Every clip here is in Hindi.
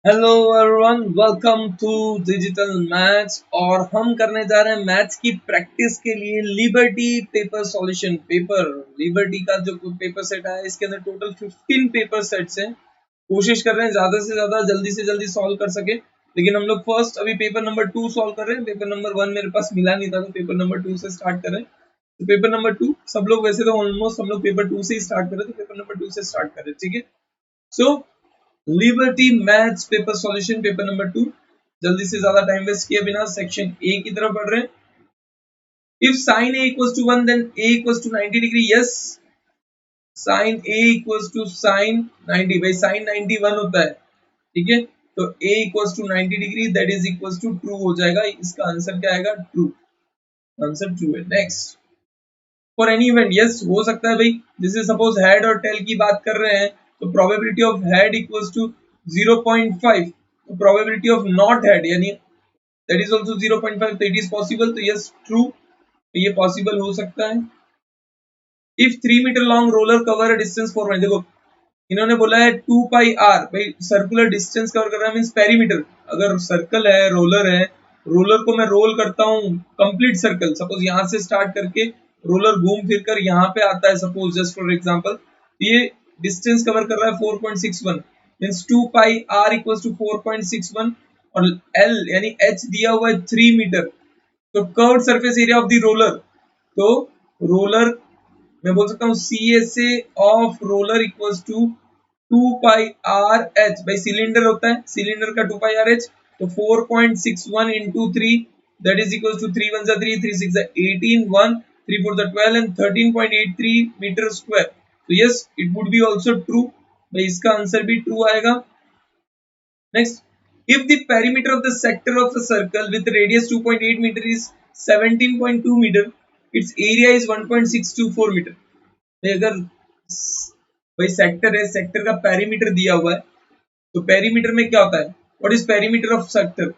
Hello everyone, welcome to digital maths. और हम करने जा रहे हैं मैथ्स की प्रैक्टिस के लिए liberty paper solution paper. Liberty का जो पेपर सेट है इसके अंदर टोटल 15 पेपर सेट्स हैं। कोशिश कर रहे हैं ज्यादा से ज्यादा जल्दी से जल्दी सॉल्व कर सके, लेकिन हम लोग फर्स्ट अभी पेपर नंबर 2 सॉल्व कर रहे हैं। पेपर नंबर 1 मेरे पास मिला नहीं था, तो पेपर नंबर 2 से स्टार्ट कर रहे हैं। तो पेपर नंबर 2 सब लोग वैसे तो ऑलमोस्ट हम लोग पेपर 2 से ही स्टार्ट कर रहे थे, पेपर नंबर 2 से स्टार्ट कर रहे हैं। ठीक है, so Liberty maths paper solution paper number 2। जल्दी से ज्यादा टाइम वेस्ट किए बिना सेक्शन ए की तरफ बढ़ रहे हैं। If sin a equals to 1 then a equals to 90 degree। yes, sin a equals to sin 90, भाई sin 90 1 होता है। ठीक है, तो a equals to 90 degree that is equals to true हो जाएगा। इसका आंसर क्या आएगा? ट्रू। आंसर ट्रू है। Next, for any event, yes हो सकता है भाई। जैसे सपोज हेड और टेल की बात कर रहे हैं, तो probability of head equals to 0.5, तो प्रोबेबिलिटी ऑफ नॉट हेड यानी दैट इज आल्सो 0.5, तो इट इज पॉसिबल। तो यस ट्रू, तो ये पॉसिबल हो सकता है। If 3 meter long roller cover distance 4 देखो इन्होंने बोला है 2 पाई आर, भाई सर्कुलर डिस्टेंस कवर कर रहा है मींस पेरीमीटर। अगर सर्कल है, रोलर है, रोलर को मैं रोल करता हूँ कंप्लीट सर्कल, सपोज यहाँ से स्टार्ट करके रोलर घूम फिर कर यहाँ पे आता है, सपोज जस्ट फॉर एग्जांपल, ये डिस्टेंस कवर कर रहा है 4.61 means 2 pi R equals to 4.61, और एल यानी एच दिया हुआ है 3 मीटर। तो curved surface area of the roller, तो रोलर मैं बोल सकता हूँ C S A of roller equals to 2 pi R H, भाई सिलेंडर होता है, सिलेंडर का 2 पाई आर एच, तो 4.61 into 3 that is equals to 3 1 3 3 6 18 1 3 4 12 and 13.83 metre square. तो yes it would be also true, भाई इसका आंसर भी ट्रू आएगा। Next, if the perimeter of the sector of a circle with radius 2.8 meter is 17.2 meter, its area is 1.624 meter। अगर भाई सेक्टर है, सेक्टर का पेरीमीटर दिया हुआ है, तो पेरीमीटर में क्या होता है? What is perimeter of sector?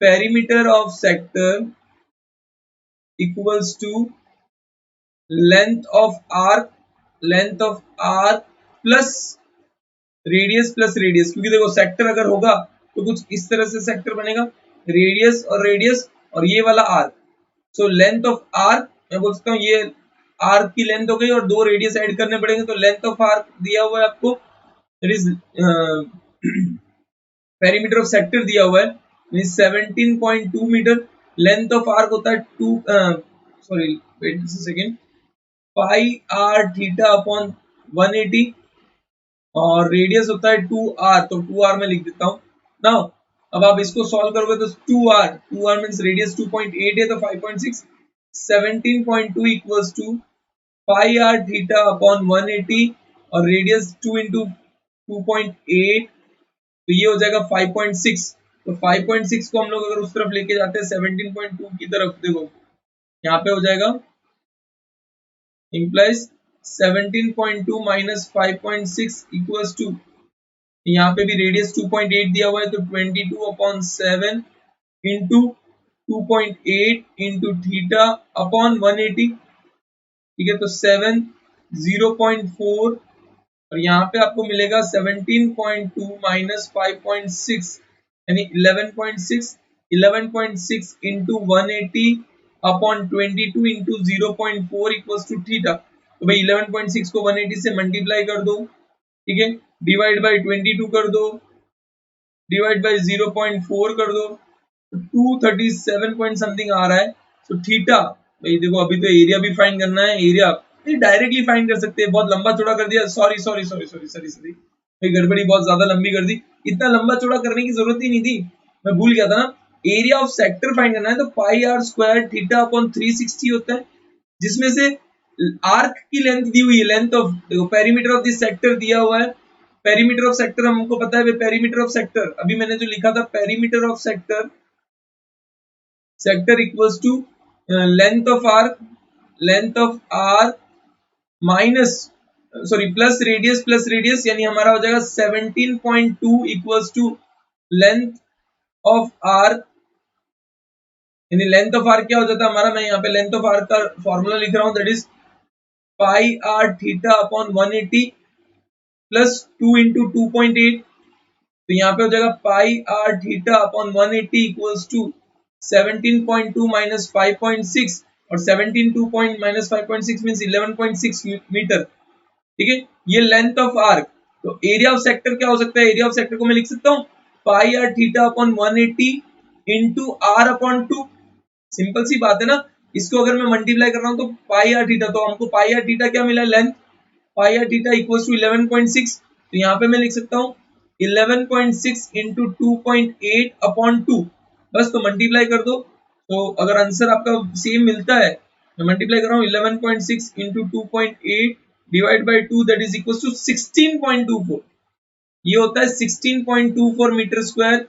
Perimeter of sector equals to length of arc, length of arc plus radius, क्योंकि देखो सेक्टर अगर होगा तो कुछ इस तरह से सेक्टर बनेगा, रेडियस और ये वाला arc. So length of arc मैं बोल सकता हूँ ये आर्क की लेंथ हो गई, और 2 रेडियस ऐड करने पड़ेंगे, तो लेंथ ऑफ आर्क दिया हुआ है आपको, that is perimeter of sector दिया हुआ है means 17.2 meter. Length of arc होता है 2 sorry wait a second, pi are theta upon 180, और रेडियस होता है 2r, तो 2r में लिख देता हूँ। नाउ अब आप इसको सॉल्व करोगे तो 2r मींस रेडियस 2.8 है, तो 5.6, 17.2 equals to pi are theta upon 180, और रेडियस 2 इंटू 2.8, तो ये हो जाएगा 5.6। तो 5.6 को हम लोग अगर उस तरफ लेके जाते हैं 17.2 की तरफ, देखो यहाँ पे हो जाएगा implies 17.2 minus 5.6 equals to, यहाँ पे भी रेडियस 2.8 दिया हुआ है, तो 22/7 इंटू 2.8 इंटू थीटा अपॉन 180। ठीक है, तो 7 0.4, और यहाँ पे आपको मिलेगा 17.2 माइनस 5.6 यानी 11.6, 11.6 into 180 upon 22 into 0.4 equals to theta. तो भाई 11.6 को 180 से मल्टीप्लाई कर दो, ठीक है, डिवाइड बाय 22 कर दो, डिवाइड बाय 0.4 कर दो, 237 पॉइंट समथिंग आ रहा है। तो थीटा, भाई देखो अभी तो एरिया भी फाइंड करना है, एरिया डायरेक्टली फाइंड कर सकते हैं। बहुत लंबा चौड़ा कर दिया, सॉरी भाई गड़बड़ी बहुत ज्यादा लंबी कर दी। इतना लंबा चौड़ा करने की जरूरत ही नहीं थी, मैं भूल गया था ना। एरिया ऑफ सेक्टर फाइंड करना है, तो पाई आर स्क्वायर थीटा अपॉन 360 होता है, जिसमें से आर्क की लेंथ दी हुई है, लेंथ ऑफ देखो पेरीमीटर ऑफ दिस सेक्टर दिया हुआ है। पेरीमीटर ऑफ सेक्टर हमको पता है, पेरीमीटर ऑफ सेक्टर अभी मैंने जो लिखा था, perimeter of sector equals to length of arc minus sorry plus radius यानी हमारा हो जाएगा 17.2 equals to length of arc, यानी लेंथ ऑफ आर्क क्या हो जाता है हमारा, मैं यहाँ पे लेंथ ऑफ आर्क का फॉर्मूला लिख रहा हूँ, that is pi are theta upon 180 plus 2 into 2.8, तो यहाँ पे हो जाएगा pi are theta upon 180 equals to 17.2 minus 5.6 और 17.2 माइनस 5.6 मीन्स 11.6 मीटर। ठीक है, ये लेंथ ऑफ आर्क। तो एरिया ऑफ सेक्टर क्या हो सकता है? एरिया ऑफ सेक्टर को मैं लिख सकता हूँ pi are theta upon 180 into r upon 2। Simple सी बात है ना। इसको अगर मैं मल्टीप्लाई कर रहा हूँ तो पाई आर थीटा, तो हमको पाई आर थीटा क्या मिला? Length. Pi are theta equals to 11.6, तो यहाँ पे मैं लिख सकता हूँ 11.6 इंटू 2.8 अपॉन 2। बस तो मल्टीप्लाई कर दो। तो अगर आंसर आपका सेम मिलता है, मैं मल्टीप्लाई कर रहा हूँ 11.6 into 2.8 divide by 2 that is equal to 16.24। ये होता है 16.24 मीटर स्क्वायर।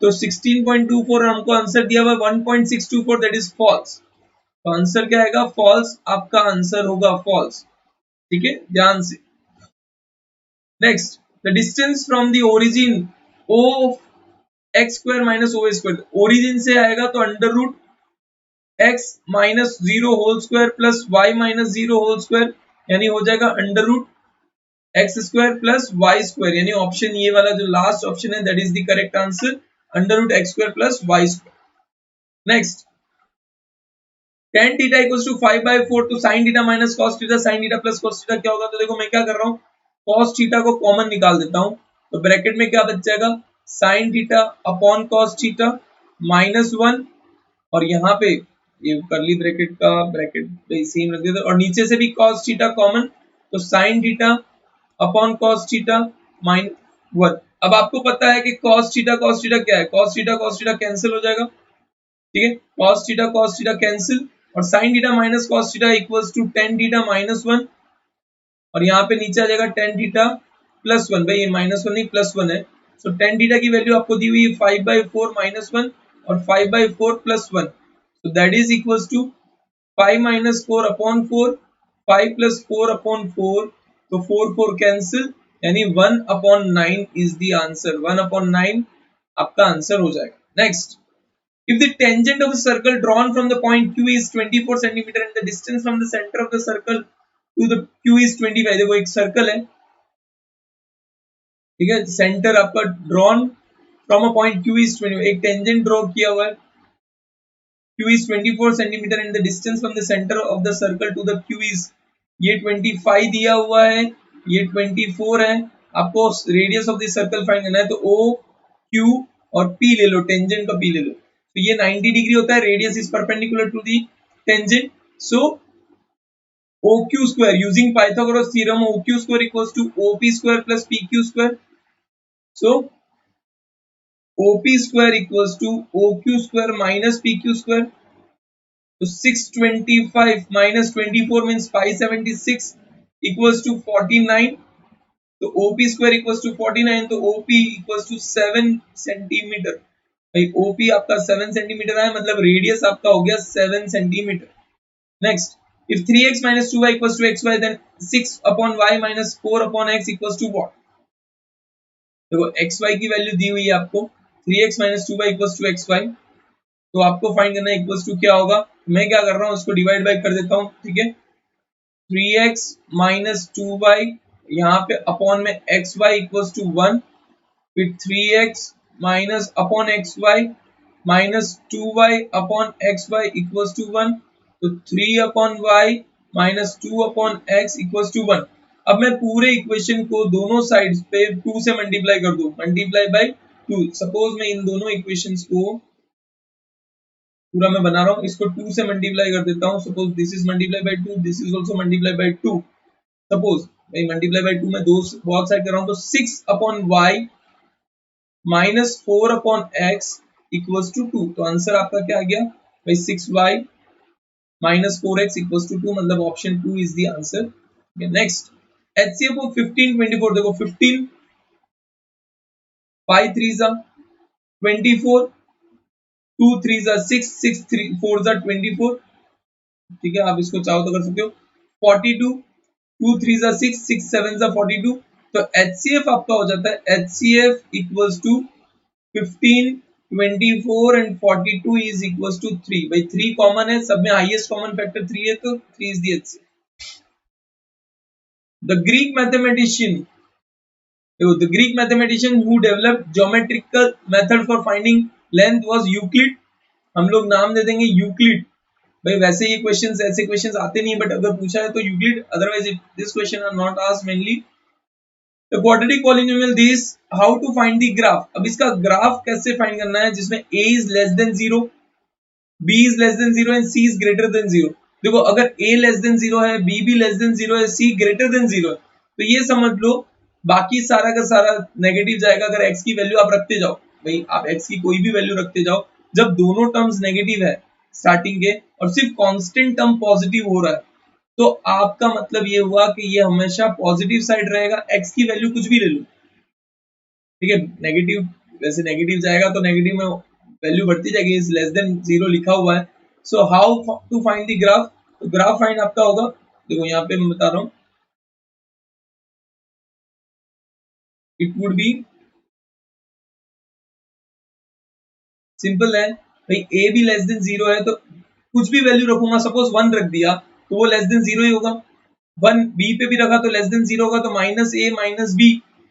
तो 16.24 हमको आंसर दिया हुआ 1.624, दैट इज फॉल्स। तो आंसर क्या आएगा? फॉल्स। आपका आंसर होगा फॉल्स। ठीक है, ध्यान से। Next, the distance from the origin O x square minus O square. Origin से आएगा तो under root x minus 0 whole square plus y minus 0 whole square, यानी हो जाएगा under root x square plus y square, यानी ऑप्शन ये वाला जो लास्ट ऑप्शन है that is the correct answer, under root x square plus y square. Next, tan theta equals to 5/4, तो sin theta minus cos theta, sin theta plus cos theta क्या होगा? तो देखो मैं क्या कर रहा हूँ, cos थीटा को कॉमन निकाल देता हूँ। तो ब्रैकेट में क्या बच जाएगा? sin theta upon cos theta minus 1, और यहाँ पे ये करली ब्रैकेट का ब्रैकेट पे सेम रख देते, और नीचे से भी cos थीटा कॉमन, तो sin theta upon cos theta minus 1। अब आपको पता है कि cos थीटा क्या है? cos थीटा कैंसिल हो जाएगा। ठीक है, cos थीटा कैंसिल, और sin theta minus cos theta equals to tan theta minus 1, और यहाँ पे नीचे आ जाएगा tan थीटा प्लस 1। भाई ये माइनस 1 नहीं प्लस 1 है। सो tan थीटा की वैल्यू आपको दी हुई है 5/4 माइनस 1 और 5/4 plus 1, so that is equals to 5 minus 4 upon 4, 5 plus 4 upon 4, तो 4 कैंसिल, यानी 1 upon 9 is the answer. 1 upon 9 आपका आंसर हो जाएगा। Next, if the tangent of a circle drawn from the point Q is 24 centimeter and the distance from the center of the circle to the Q is 25, देखो एक सर्कल है, ठीक है, सेंटर आपका drawn from a point Q is 20, एक टेंजेंट ड्रॉ किया हुआ है, Q is 24 centimeter and the distance from the center of the circle to the Q is, ये 25 दिया हुआ है, ये 24 है। आपको radius of the circle find करना है, तो O Q और P ले लो, टेंजेंट का P ले लो। तो ये 90 डिग्री होता है, radius is perpendicular to the tangent. So OQ square using Pythagoras theorem, OQ square equals to OP square plus PQ square. So OP square equals to OQ square minus PQ square. तो 625 माइनस 24 मींस 576 इक्वल्स टू 49। तो OP स्क्वायर इक्वल्स टू 49, तो OP इक्वल्स टू 7 सेंटीमीटर। भाई OP आपका 7 सेंटीमीटर है, मतलब रेडियस आपका हो गया 7 centimetre. Next, if 3x minus 2y equals to xy then 6 upon y minus 4 upon x equals to what? देखो xy की वैल्यू दी हुई है आपको, 3x minus 2y equals to xy, तो आपको फाइंड करना है इक्वल्स टू क्या होगा। मैं क्या कर रहा हूँ, इसको डिवाइड बाय कर देता हूँ। ठीक है, 3x minus 2y, यहाँ पे अपॉन में xy equals to 1, फिर 3x minus upon xy minus 2y upon xy equals to 1, तो 3 upon y minus 2 upon x equals to 1। अब मैं पूरे इक्वेशन को दोनों साइड्स पे 2 से मल्टीप्लाई कर दूं, मल्टीप्लाई बाय 2। सपोज मैं इन दोनों इक्वेशंस को पूरा मैं बना रहा हूँ, इसको 2 से मल्टीप्लाई कर देता हूँ। Suppose this is multiply by 2, this is also multiply by 2। Suppose भाई मल्टीप्लाई बाय 2 में दो बहुत साइड कर रहा हूँ, तो 6 upon y minus 4 upon x equals to 2। तो आंसर आपका क्या आ गया भाई, 6y minus 4x equals to 2, मतलब option 2 is the answer. Next, HCF of 15 24, देखो 15 5 3 जा 24, 2 3 जा 6 6 3 4 जा 24। ठीक है, आप इसको चाहो तो कर सकते हो। 42 2 3 जा 6 6 7 जा 42। तो HCF आपका हो जाता है HCF equals to 15 24 and 42 is equals to 3। भाई 3 कॉमन है, सब में हाईएस्ट कॉमन फैक्टर 3 है, तो 3 is the HCF। The Greek mathematician देखो the Greek mathematician who developed geometrical method for finding length was Euclid. हम लोग नाम दे देंगे यूक्लिड। भाई वैसे ये क्वेश्चंस ऐसे क्वेश्चंस आते नहीं, बट अगर पूछा है तो Euclid, otherwise if this question are not asked mainly the quadratic polynomial this how to find the graph. अब इसका ग्राफ कैसे फाइंड करना है जिसमें a is less than 0, b is less than 0 and c is greater than 0। देखो अगर a लेस देन 0 है, b भी लेस देन 0 है, c ग्रेटर देन 0 है, तो ये समझ लो बाकी सारा का सारा नेगेटिव जाएगा अगर x की वैल्यू आप रखते जाओ। भाई आप x की कोई भी वैल्यू रखते जाओ, जब दोनों टर्म्स नेगेटिव है स्टार्टिंग के और सिर्फ कांस्टेंट टर्म पॉजिटिव हो रहा है, तो आपका मतलब ये हुआ कि ये हमेशा पॉजिटिव साइड रहेगा। x की वैल्यू कुछ भी ले लो, ठीक है, नेगेटिव, वैसे नेगेटिव जाएगा तो नेगेटिव में वैल्यू बढ़ती जाएगी, इज लेस देन 0 लिखा हुआ है। So how to find the graph, तो ग्राफ फाइंड आपका होगा, देखो यहाँ पे मैं बता रहा हूँ, इट वुड बी सिंपल है। भाई a भी लेस देन 0 है तो कुछ भी वैल्यू रखूंगा, सपोज 1 रख दिया तो वो लेस देन 0 ही होगा। 1 b पे भी रखा तो लेस देन 0 होगा, तो minus a minus b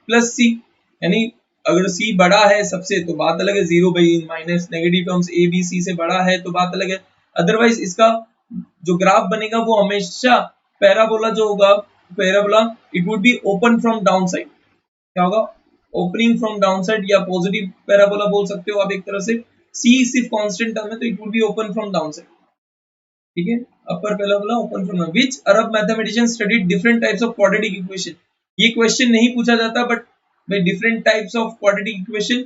plus c, यानी अगर c बड़ा है सबसे तो बात अलग है, 0 भाई minus negative terms a b c से बड़ा है तो बात अलग है। अदरवाइज इसका जो ग्राफ बनेगा वो हमेशा पैराबोला जो होगा, parabola, it would be open from down side. क्या होगा? ओपनिंग फ्रॉम डाउन साइड, या पॉजिटिव पैराबोला बोल सकते हो आप एक तरह से। c सिर्फ कांस्टेंट टर्म है तो it would be open from down side, ठीक है। Upper parabola open from which Arab mathematician studied different types of quadratic equation. ये क्वेश्चन नहीं पूछा जाता, but by different types of quadratic equation.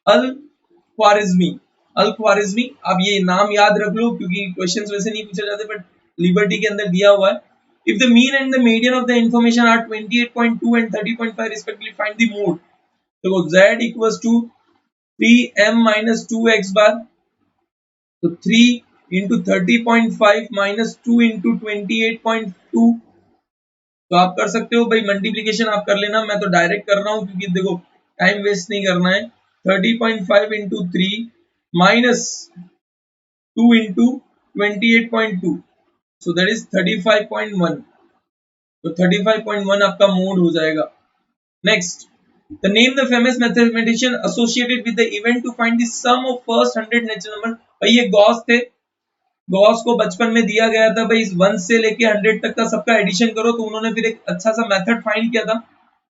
Al Khwarizmi, Al Khwarizmi, आप ये नाम याद रख लो क्योंकि क्वेश्चंस वैसे नहीं पूछे जाते, बट लिबर्टी के अंदर दिया हुआ है। If the mean and the median of the information are 28.2 and 30.5 respectively, find the mode. देखो z equals to 3m minus 2x bar, तो 3 इंटू 30.5 माइनस 2 इंटू 28.2, तो आप कर सकते हो भाई, मल्टीप्लीकेशन आप कर लेना, मैं तो डायरेक्ट कर रहा हूँ क्योंकि देखो टाइम वेस्ट नहीं करना है। 30.5 into 3 minus 2 into 28.2, so that is 35.1, तो 35.1 आपका मोड हो जाएगा। Next, the name the famous mathematician associated with the event to find the sum of first 100 natural number. भाई ये गॉस थे, गॉस को बचपन में दिया गया था भाई 1 से लेके 100 तक का सबका एडिशन करो, तो उन्होंने फिर एक अच्छा सा मेथड फाइंड किया था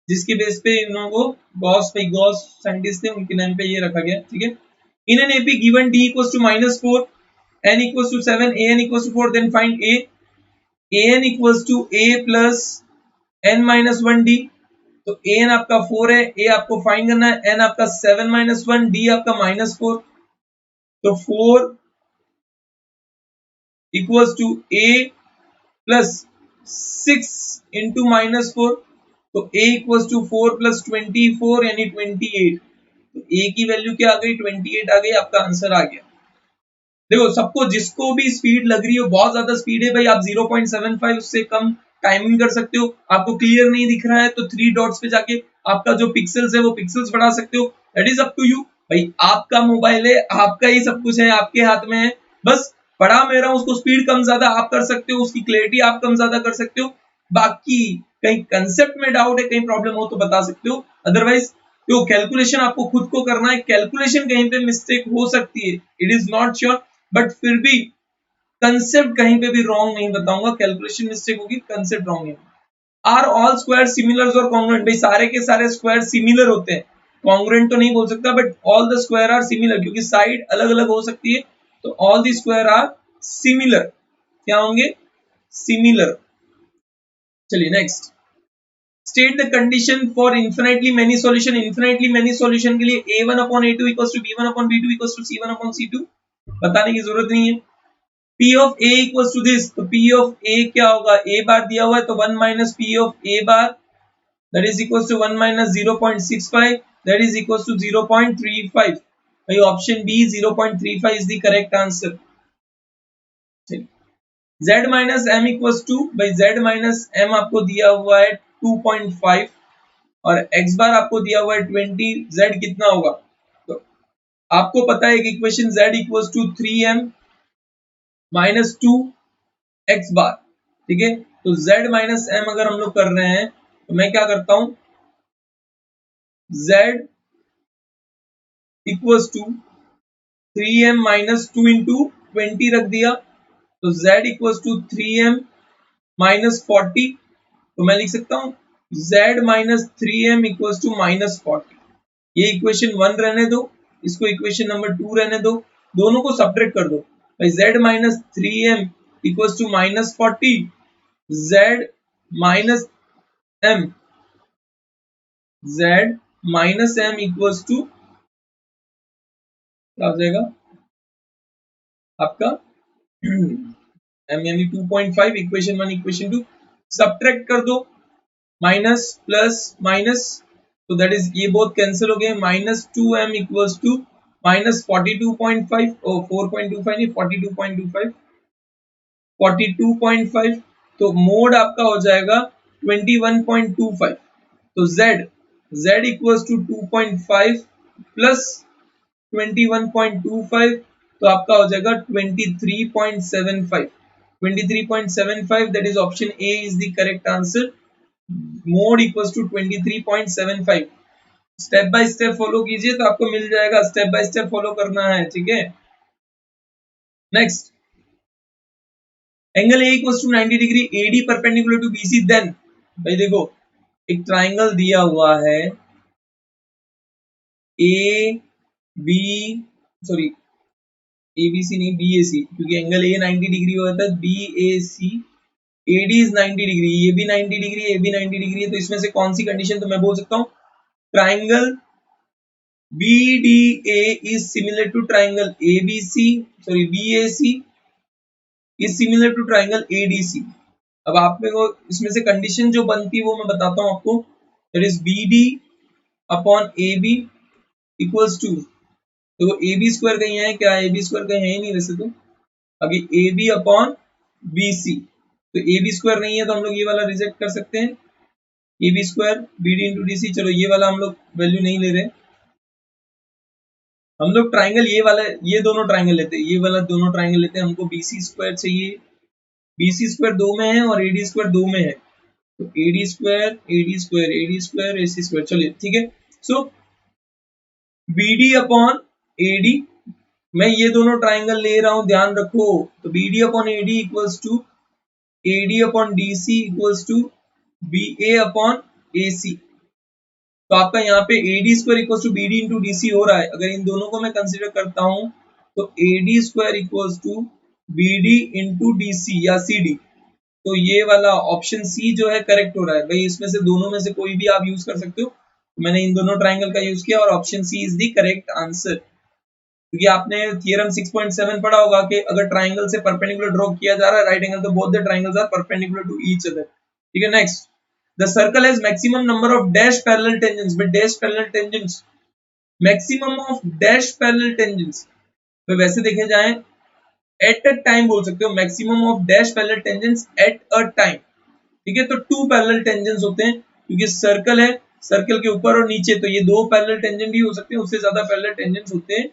जिसके बेस पे इन लोगों को गॉस, भाई गॉस साइंटिस्ट थे, उनके नाम पे ये रखा गया, ठीक है। In an AP given d equals to -4, n equals to 7, an equals to 4, then find a, an equals to a plus n minus 1 d, तो an आपका 4 है, a आपको फाइंड करना है, n आपका 7 माइनस 1, d आपका -4, तो 4 equals to a plus 6 into -4, तो a इक्वल्स टू 4 प्लस 24 यानी 28, तो a की वैल्यू क्या आ गई? 28 आ गई, आपका आंसर आ गया। देखो सबको जिसको भी स्पीड लग रही हो, बहुत ज्यादा स्पीड है भाई, आप 0.75 उससे कम टाइमिंग कर सकते हो। आपको क्लियर नहीं दिख रहा है तो 3 डॉट्स पे जाके आपका जो पिक्सल्स है वो पिक्सल्स बढ़ा सकते हो, that is up to you. भाई आपका मोबाइल है, आपका ही सब कुछ है, आपके हाथ में है, बस पढ़ा मैं रहा हूं, उसको स्पीड कम ज्यादा आप कर सकते हो, उसकी क्लैरिटी आप कम ज्यादा कर सकते हो। बाकी कहीं कंसेप्ट में डाउट है, कहीं प्रॉब्लम हो तो बता सकते हो, अदरवाइज तो कैलकुलेशन आपको खुद को करना है। कैलकुलेशन कहीं पे मिस्टेक हो सकती है, it is not sure, but फिर भी कंसेप्ट कहीं पे भी रॉन्ग नहीं बताऊंगा, कैलकुलेशन मिस्टेक होगी, कंसेप्ट रॉन्ग है। आर ऑल स्क्वायर सिमिलर और कॉन्ग्रुएंट, भाई सारे के सारे स्क्वायर सिमिलर होते हैं, कॉन्ग्रुएंट तो नहीं बोल सकता, but all the square are similar, क्योंकि साइड अलग अलग हो सकती है, तो all the square are similar, क्या होंगे? सिमिलर। चलिए next, state the condition for infinitely many solution. Infinitely many solution के लिए a1 upon a2 equals to b1 upon b2 equals to c1 upon c2 बताने की जरूरत नहीं है। P of A equals to this, तो P of A क्या होगा? A बार दिया हुआ है तो 1 minus P of A bar, that is equals to 1 minus 0.65, that is equals to 0.35। भाई option B 0.35 is the correct answer। Z minus M equals to, भाई Z minus M आपको दिया हुआ है 2.5 और x बार आपको दिया हुआ है 20, Z कितना होगा? तो आपको पता है कि equation Z equals to 3M minus 2 x बार, ठीक है। तो z माइनस m अगर हम लोग कर रहे हैं तो मैं क्या करता हूं, z equals to 3m minus 2 into 20 रख दिया, तो z equals to 3m minus 40, तो मैं लिख सकता हूं z minus 3m equals to minus 40। ये इक्वेशन 1 रहने दो, इसको इक्वेशन नंबर 2 रहने दो, दोनों को सब्ट्रैक्ट कर दो भाई। z minus 3m equals to minus 40, z minus m, z minus m equals to क्या हो जाएगा आपका m यानी 2.5, इक्वेशन 1 इक्वेशन 2 सब्ट्रैक्ट कर दो, माइनस प्लस माइनस, तो दैट इज ये बोथ कैंसिल हो गए, minus 2m equals to minus 42.5, oh 4.25 नहीं 42.25, 42.5, तो मोड आपका हो जाएगा 21.25, तो z इक्वल्स टू 2.5 प्लस 21.25, तो आपका हो जाएगा 23.75, 23.75, that is option A is the correct answer. Mode equals to 23.75। Step by step follow कीजिए तो आपको मिल जाएगा, स्टेप बाय स्टेप फॉलो करना है, ठीक है। Next, angle A equals to 90 degree, AD perpendicular to BC, then भाई देखो एक ट्राइंगल दिया हुआ है ए बी, सॉरी एबीसी नहीं बीएसी, क्योंकि एंगल ए 90 डिग्री होता है, बीएसी, एडी इज 90 डिग्री, ये भी 90 डिग्री, ये भी 90 डिग्री है, तो इसमें से कौन सी कंडीशन, तो मैं बोल सकता हूँ triangle BDA is similar to triangle ABC, sorry BAC is similar to triangle ADC। अब आप में को इसमें से कंडीशन जो बनती है वो मैं बताता हूँ आपको, that is BD upon AB equals to, तो AB स्क्वायर कहीं है क्या, AB स्क्वायर कहीं है ही नहीं वैसे तो, अभी AB अपॉन BC, तो AB स्क्वायर नहीं है तो हम लोग ये वाला रिजेक्ट कर सकते हैं, AB square BD into DC, चलो ये वाला हम लोग वैल्यू नहीं ले रहे, हम लोग ट्राइंगल ये वाला, ये दोनों ट्राइंगल लेते हैं, ये वाला दोनों ट्राइंगल लेते हैं, हमको BC स्क्वायर चाहिए, BC स्क्वायर 2 में है और AD स्क्वायर 2 में है, तो AD square AD square AD square AC square, चलिए ठीक है। सो BD अपॉन AD, मैं ये दोनों ट्राइंगल ले रहा हूं, ध्यान रखो, तो BD upon AD equals to AD upon DC equals to BA upon AC, तो आपका यहाँ पे AD square equals to BD into DC हो रहा है, अगर इन दोनों को मैं कंसीडर करता हूं तो AD square equals to BD into DC या CD, तो ये वाला ऑप्शन सी जो है करेक्ट हो रहा है भाई, इसमें से दोनों में से कोई भी आप यूज कर सकते हो, तो मैंने इन दोनों ट्राइंगल का यूज किया और option C is the correct answer, क्योंकि आपने थ्योरम 6.7 पढ़ा होगा कि अगर ट्राइंगल से परपेंडिकुलर ड्रॉ किया जा रहा है राइट एंगल, तो both the triangles are perpendicular to each other, ठीक है। Next, the circle has maximum number of dash parallel tangents, but dash parallel tangents, maximum of dash parallel tangents, तो वैसे देखे जाए at a time बोल सकते हो, maximum of dash parallel tangents at a time, ठीक है। तो 2 parallel tangents होते हैं, क्योंकि सर्कल है, सर्कल के ऊपर और नीचे, तो ये 2 parallel tangent ही हो सकते हैं, उससे ज्यादा parallel tangents होते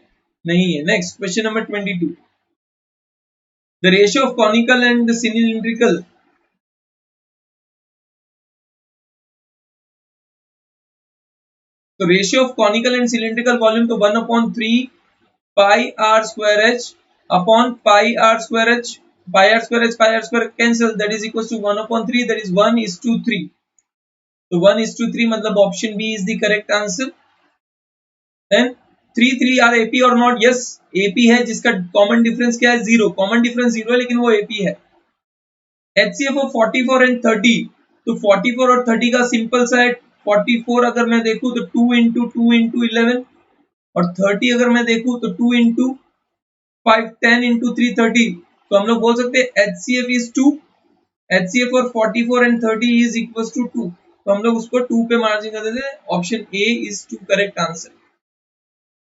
नहीं है। Next, question number 22, the ratio of conical and the cylindrical, तो ratio of conical and cylindrical volume, तो 1/3 pi r square h upon pi r square h, pi r square cancel, that is equal to 1/3, that is 1:3, तो 1:3 मतलब option B is the correct answer. Then 3 are AP or not, yes AP है, जिसका कॉमन डिफरेंस क्या है, 0, कॉमन डिफरेंस 0 है लेकिन वो एपी है। HCF ऑफ 44 एंड 30, तो 44 और 30 का सिंपल सा है, 44 अगर मैं देखूं तो 2 इंटू 2 इंटू 11, और 30 अगर मैं देखूं तो 2 इंटू 5 10 इंटू 3 30, तो हम लोग बोल सकते हैं HCF इज 2, HCF और 44 एंड 30 इज इक्वल्स टू 2, तो हम लोग उसको 2 पे मार्जिन कर देते हैं, option A is 2 correct answer.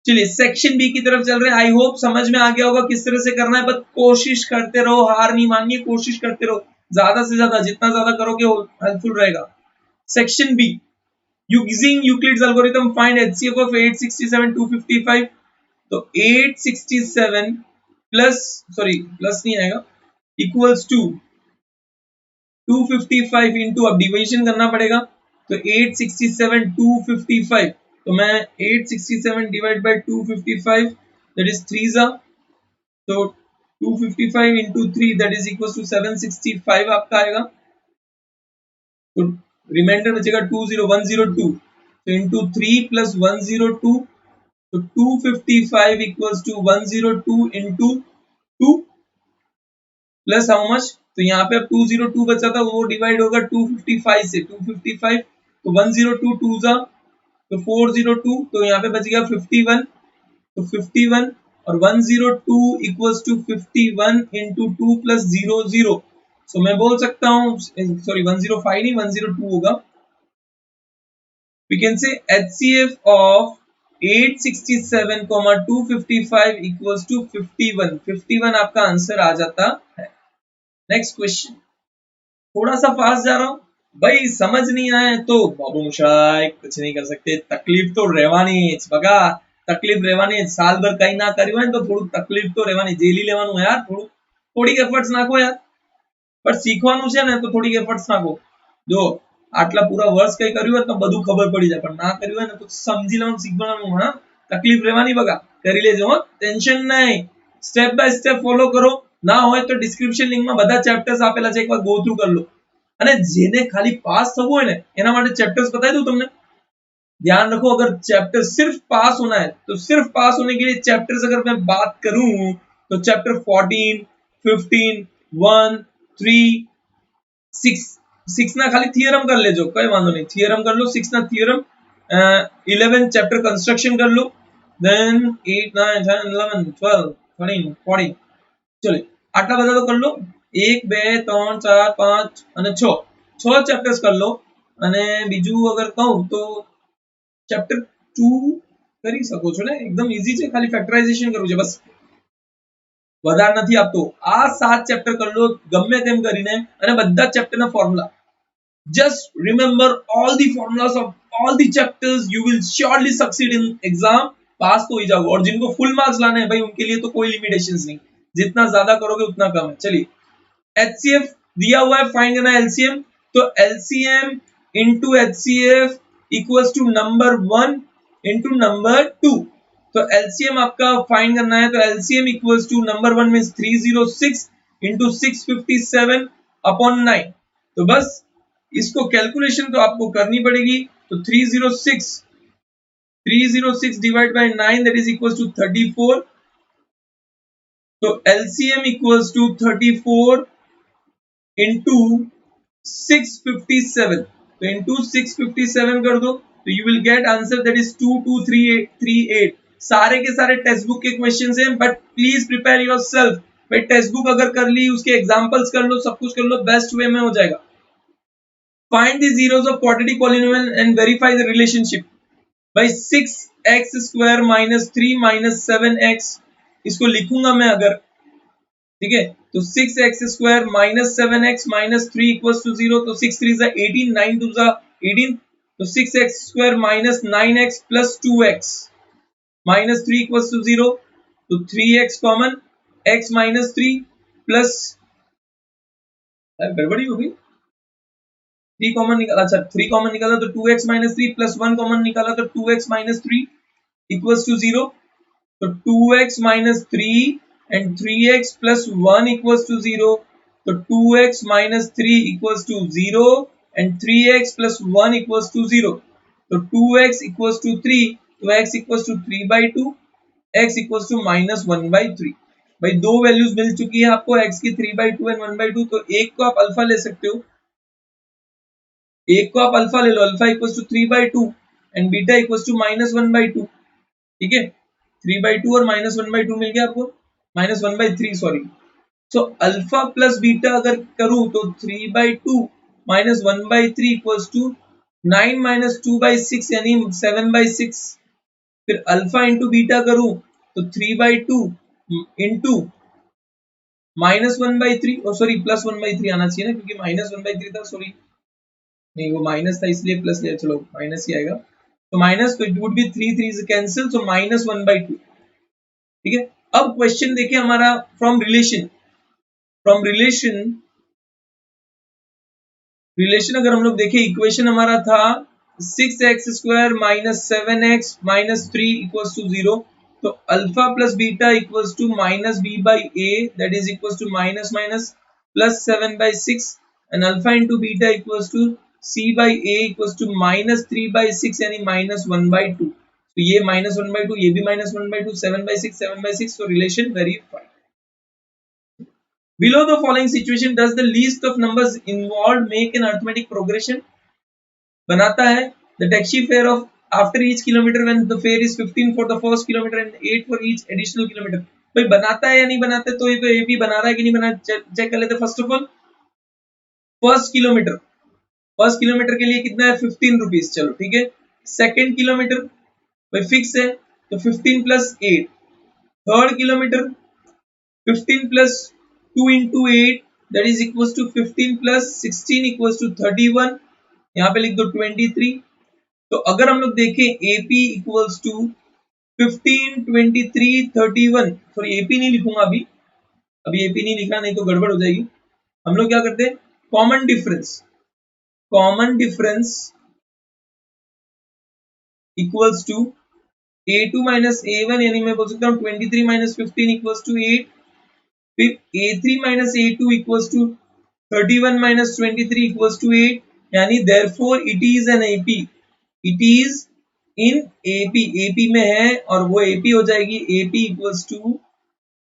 चलिए सेक्शन बी की तरफ चल रहे हैं, आई होप समझ में आ गया होगा किस तरह से करना है, बस कोशिश करते रहो, हार नहीं मानिए, कोशिश करते रहो, ज्यादा से ज्यादा, जितना ज्यादा करोगे वो हेल्पफुल रहेगा। Section B, using Euclid's algorithm find HCF of 867 255, तो 867 प्लस, सॉरी प्लस नहीं आएगा, इक्वल्स टू 255 इंटू, अब डिवीजन करना पड़ेगा, तो 867 255, तो मैं 867 डिवाइड बाय 255 दैट इज 3 जा, तो 255 into 3 that is equal to 765 आपका आएगा। तो रिमाइंडर बचेगा 20102, तो इंटू 3 प्लस 102, तो 255 equals to 102 into 2 plus how much, तो यहाँ पे अब 202 बचा था वो डिवाइड होगा 255 से, 255 तो 102 2 जा, तो 402, तो यहाँ पे बच गया 51, तो 51 और 102 इक्वल्स टू 51 इंटू 2 प्लस 00, सो मैं बोल सकता हूँ, सॉरी 105 नहीं 102 होगा। We can say HCF of 867, 255 equals to 51। 51 आपका आंसर आ जाता है। नेक्स्ट क्वेश्चन, थोड़ा सा फास्ट जा रहा हूं भाई, समझ नहीं आए तो बाबू मुशाय कुछ नहीं कर सकते, तकलीफ तो રહેવાની જ बगा, तकलीफ રહેવાની જ, साल भर कहीं ना કર્યું હોય તો થોડું તકલીફ તો રહેવાની, જેલી લેવાનું યાર, થોડીક એફર્ટ્સ નાખો યાર, પણ શીખવાનું છે ને તો થોડીક એફર્ટ્સ નાખો। જો આટલા પૂરા વર્ષ કઈ કર્યું હોય તો બધું ખબર પડી જાય, પણ ના કર્યું હોય ને તો સમજી લેવાનું, શીખવાનું, હા તકલીફ રહેવાની બગા, કરી લેજો હો, ટેન્શન નહીં, સ્ટેપ બાય સ્ટેપ ફોલો કરો, ના હોય તો ડિસ્ક્રિપ્શન લિંક માં બધા ચેપ્ટર્સ આપેલા છે, એકવાર ગો થ્રુ कर लो, અને જેને ખાલી પાસ થવું હોય ને એના માટે ચેપ્ટર્સ बताई दूं તમને, ध्यान रखो, अगर चैप्टर सिर्फ पास होना है तो सिर्फ पास होने के लिए चैप्टर्स अगर मैं बात करूं तो चैप्टर 14, 15, 1, 3, 6 ना खाली थियरम कर लेजो, कोई वांधो नहीं, थियरम कर लो, 6 ना थियरम, 11 चैप्टर कंस्ट्रक्शन कर लो, देन 8, 9, 10, 11, 12, 13, 14, चलो आटला બધા તો कर लो, 1 2 3 4 5 અને 6 ચેપ્ટર્સ कर लो, અને બીજું અગર કહું તો ચેપ્ટર 2 કરી શકો છો ને, એકદમ ઈઝી છે, ખાલી ફેક્ટરાઇઝેશન કરવું છે બસ, વધારે નથી આપતો, આ 7 ચેપ્ટર कर लो ગમે તેમ કરીને, અને બધા ચેપ્ટરના formula, just remember all the formulas of all the chapters, you will surely succeed in exam, पास तो ही जाओगे। और जिनको फुल मार्क्स लाने हैं भाई उनके लिए तो कोई लिमिटेशंस नहीं, जितना ज्यादा करोगे उतना कम है। चलिए HCF दिया हुआ है, फाइंड करना है LCM, तो LCM into HCF equals to number 1 into number 2, तो LCM आपका फाइंड करना है, तो LCM equals to number 1 means 306 into 657 upon 9, तो बस इसको कैलकुलेशन तो आपको करनी पड़ेगी, तो 306 divide by 9 that is equals to 34, तो LCM इक्वल्स टू 34 into 657, तो into 657 कर दो, तो you will get answer that is 22338। सारे के सारे टेक्स्ट बुक के क्वेश्चंस हैं, बट प्लीज प्रिपेयर योरसेल्फ, भाई टेक्स्ट बुक अगर कर ली, उसके एग्जांपल्स कर लो, सब कुछ कर लो, बेस्ट वे में हो जाएगा। Find the zeros of quadratic polynomial and verify the relationship। भाई 6x square minus 3 minus 7x, इसको लिखूंगा मैं अगर, ठीक है, तो 6x square minus 7x minus 3 equals to 0, तो 6 3 is 18, 9 2 is 18, तो 6x square minus 9x plus 2x minus 3 equals to 0, तो 3x common, x minus 3 plus, गड़बड़ी हो गई, 3 कॉमन निकाला, अच्छा 3 कॉमन निकाला तो 2x minus 3 plus 1 कॉमन निकाला तो 2x minus 3 equals to 0, तो 2x minus 3 and 3x plus 1 equals to 0, तो 2x minus 3 equals to 0 and 3x plus 1 equals to 0, तो 2x equals to 3, तो x equals to 3 by 2, x equals to minus 1 by 3। भाई दो वैल्यूज मिल चुकी है आपको, x की 3 by 2 and 1 by 2, तो एक को आप अल्फा ले सकते हो, एक को आप अल्फा ले लो, alpha equals to 3 by 2 and beta equals to minus 1 by 2, ठीक है, 3 by 2 और minus 1 by 2 मिल गया आपको, minus 1 by 3 sorry, so alpha plus beta अगर करूं तो 3 by 2 minus 1 by 3 equals to 9 minus 2 by 6 यानी 7 by 6, फिर अल्फा इंटू बीटा करूं तो 3 by 2 इंटू minus 1 by 3, और सॉरी प्लस 1 by 3 आना चाहिए ना, क्योंकि minus 1 by 3 था, सॉरी नहीं वो माइनस था इसलिए प्लस लिया, चलो माइनस ही आएगा, तो माइनस, तो इट वुड बी 3 3 से कैंसिल, सो minus 1 by 2, ठीक है। अब क्वेश्चन देखिए हमारा, फ्रॉम रिलेशन अगर हम लोग देखें, इक्वेशन हमारा था 6x² minus 7x minus 3 equals to 0. तो alpha plus beta equals to minus B by A that is equals to minus minus plus 7/6 and alpha into beta equals to c by A equals to minus 3/6 यानी माइनस 1/2. तो ये माइनस 1/2 ये भी माइनस 1/2 7/6 तो relation verified. Below the following situation does the least of numbers involved make an arithmetic progression? बनाता है the taxi fare of after each kilometer when the fare is 15 for the first kilometer and 8 for each additional kilometer. भाई बनाता है या नहीं बनाता है? तो ये तो ए भी बना रहा है कि नहीं बना, चेक कर लेते. First of all first kilometre के लिए कितना है 15 रुपीज. चलो ठीक है. सेकेंड किलोमीटर भाई फिक्स है तो 15 plus 8. Third kilometre 15 plus 2 into 8 that is equals to 15 plus 16 equals to 31. यहाँ पे लिख दो 23. तो अगर हम लोग देखें AP equals to 15 23 31. Sorry AP नहीं लिखूंगा अभी AP नहीं लिखना नहीं तो गड़बड़ हो जाएगी. हम लोग क्या करते हैं common difference equals to A2 minus A1 यानी मैं बोल सकता हूँ 23 minus 15 equals to 8. फिर A3 minus A2 equals to 31 minus 23 equals to 8. यानी therefore it is an AP. It is in AP में है और वो AP हो जाएगी AP equals to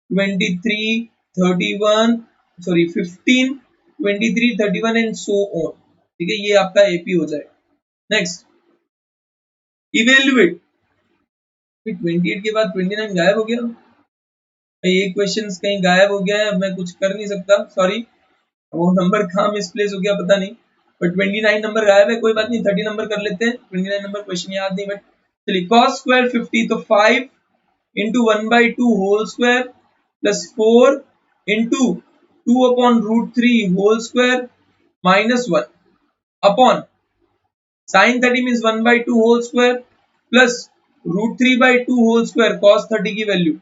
23 31 sorry 15 23 31 and so on. ठीक है ये आपका AP हो जाएगा. Next evaluate. 28 के बाद 29 गायब हो गया. ये क्वेश्चन कहीं गायब हो गया है, मैं कुछ कर नहीं सकता सॉरी. वो नंबर कहाँ मिसप्लेस हो गया पता नहीं. बट 29 नंबर गायब है, कोई बात नहीं 30 नंबर कर लेते हैं. 29 नंबर क्वेश्चन याद नहीं बट चलिए. cos स्क्वायर 50 तो 5 into 1/2 whole square plus 4 into 2 upon √3 whole square minus 1 upon sin 30 means 1/2 whole square plus √3/2 whole square cos 30 की value.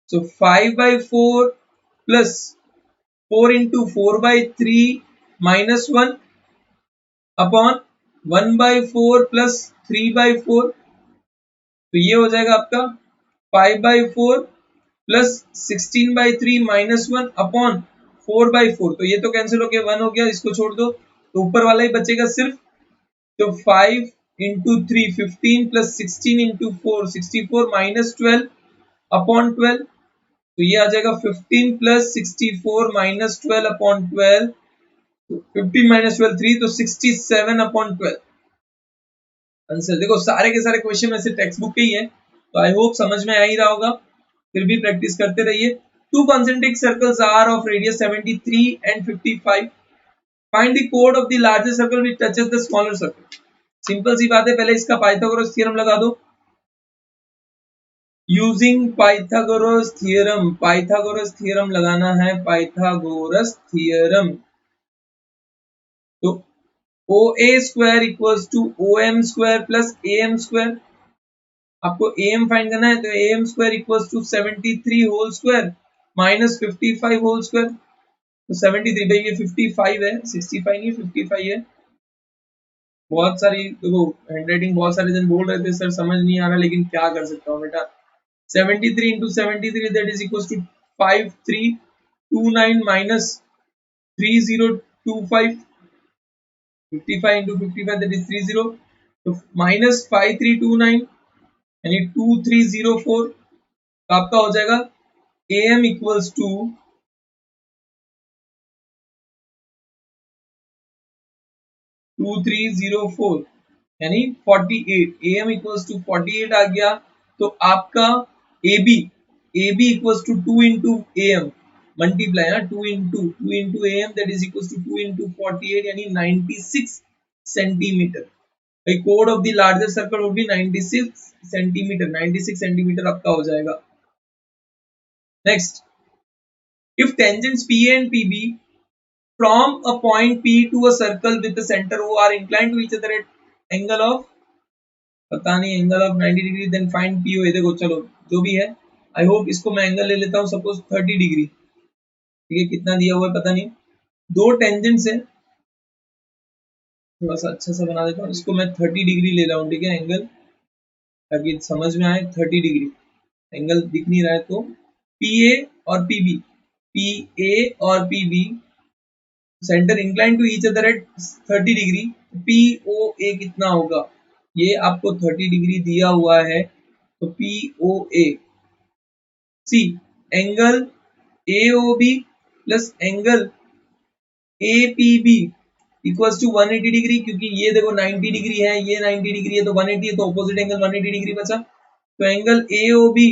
So 5/4 plus 4 into 4/3 minus 1 upon 1/4 plus 3/4. तो ये हो जाएगा आपका 5/4 plus 16/3 minus 1 upon 4/4. तो ये तो कैंसिल हो गया 1 हो गया, इसको छोड़ दो तो ऊपर वाला ही बचेगा सिर्फ. तो 5 into 3 15 plus 16 into 4 64 minus 12 upon 12. तो ये आ जाएगा 15 प्लस 64 माइनस 12 अपॉन 12. 15 माइनस 12 3 तो 67 अपॉन 12 आंसर. देखो सारे के सारे क्वेश्चन ऐसे टेक्स्ट बुक के ही है तो आई होप समझ में आ ही रहा होगा. फिर भी प्रैक्टिस करते रहिए. Two concentric circles are of radius 73 and 55. Find the कोड of the largest circle which touches the smaller circle. Simple सी बात है, पहले इसका पाइथागोरस थ्योरम लगा दो. यूजिंग पाइथागोरस थ्योरम लगाना है. Pythagoras theorem. तो OA square equals to OM square plus AM square. आपको AM फाइंड करना है तो AM square equals to 73 whole square minus 55 whole square. तो 73 भाई ये 55 है 65 नहीं 55 है. बहुत सारी देखो हैंडराइटिंग बहुत सारे जन बोल रहे थे सर समझ नहीं आ रहा, लेकिन क्या कर सकता हूँ बेटा. 73 into 73 that is equals to 5329 minus 3025. 55 into 55 that is 30. तो minus 5329 यानी 2304. तो आपका हो जाएगा AM equals to 2304 यानी 48. AM equals to 48 आ गया. तो आपका AB equals to 2 into AM multiply ना 2 into AM that is equals to 2 into 48 यानी 96 सेंटीमीटर. भाई code of the largest circle would be 96 centimetre. 96 centimetre आपका हो जाएगा. Next if tangents PA and PB from a point P to a circle with the center O are inclined to each other at angle of पता नहीं angle of 90 degree then find PO. देखो चलो जो भी है आई होप इसको मैं एंगल ले लेता हूँ सपोज 30 डिग्री. ठीक है कितना दिया हुआ है पता नहीं. दो टेंजेंट्स है थोड़ा सा अच्छा सा बना देता हूँ इसको। मैं 30 डिग्री ले रहा हूँ, ठीक है, एंगल, ताकि समझ में आए। 30 डिग्री एंगल दिख नहीं रहा है तो पी ए और पी बी, पी ए और P B centre incline to each other at 30 degree. P O A कितना होगा, ये आपको 30 डिग्री दिया हुआ है, तो P O A C angle A O B plus angle A P B equals to 180 degree, क्योंकि ये देखो 90 डिग्री है, ये 90 डिग्री है, तो 180 है, तो ऑपोजिट एंगल 180 डिग्री बचा। तो angle A O B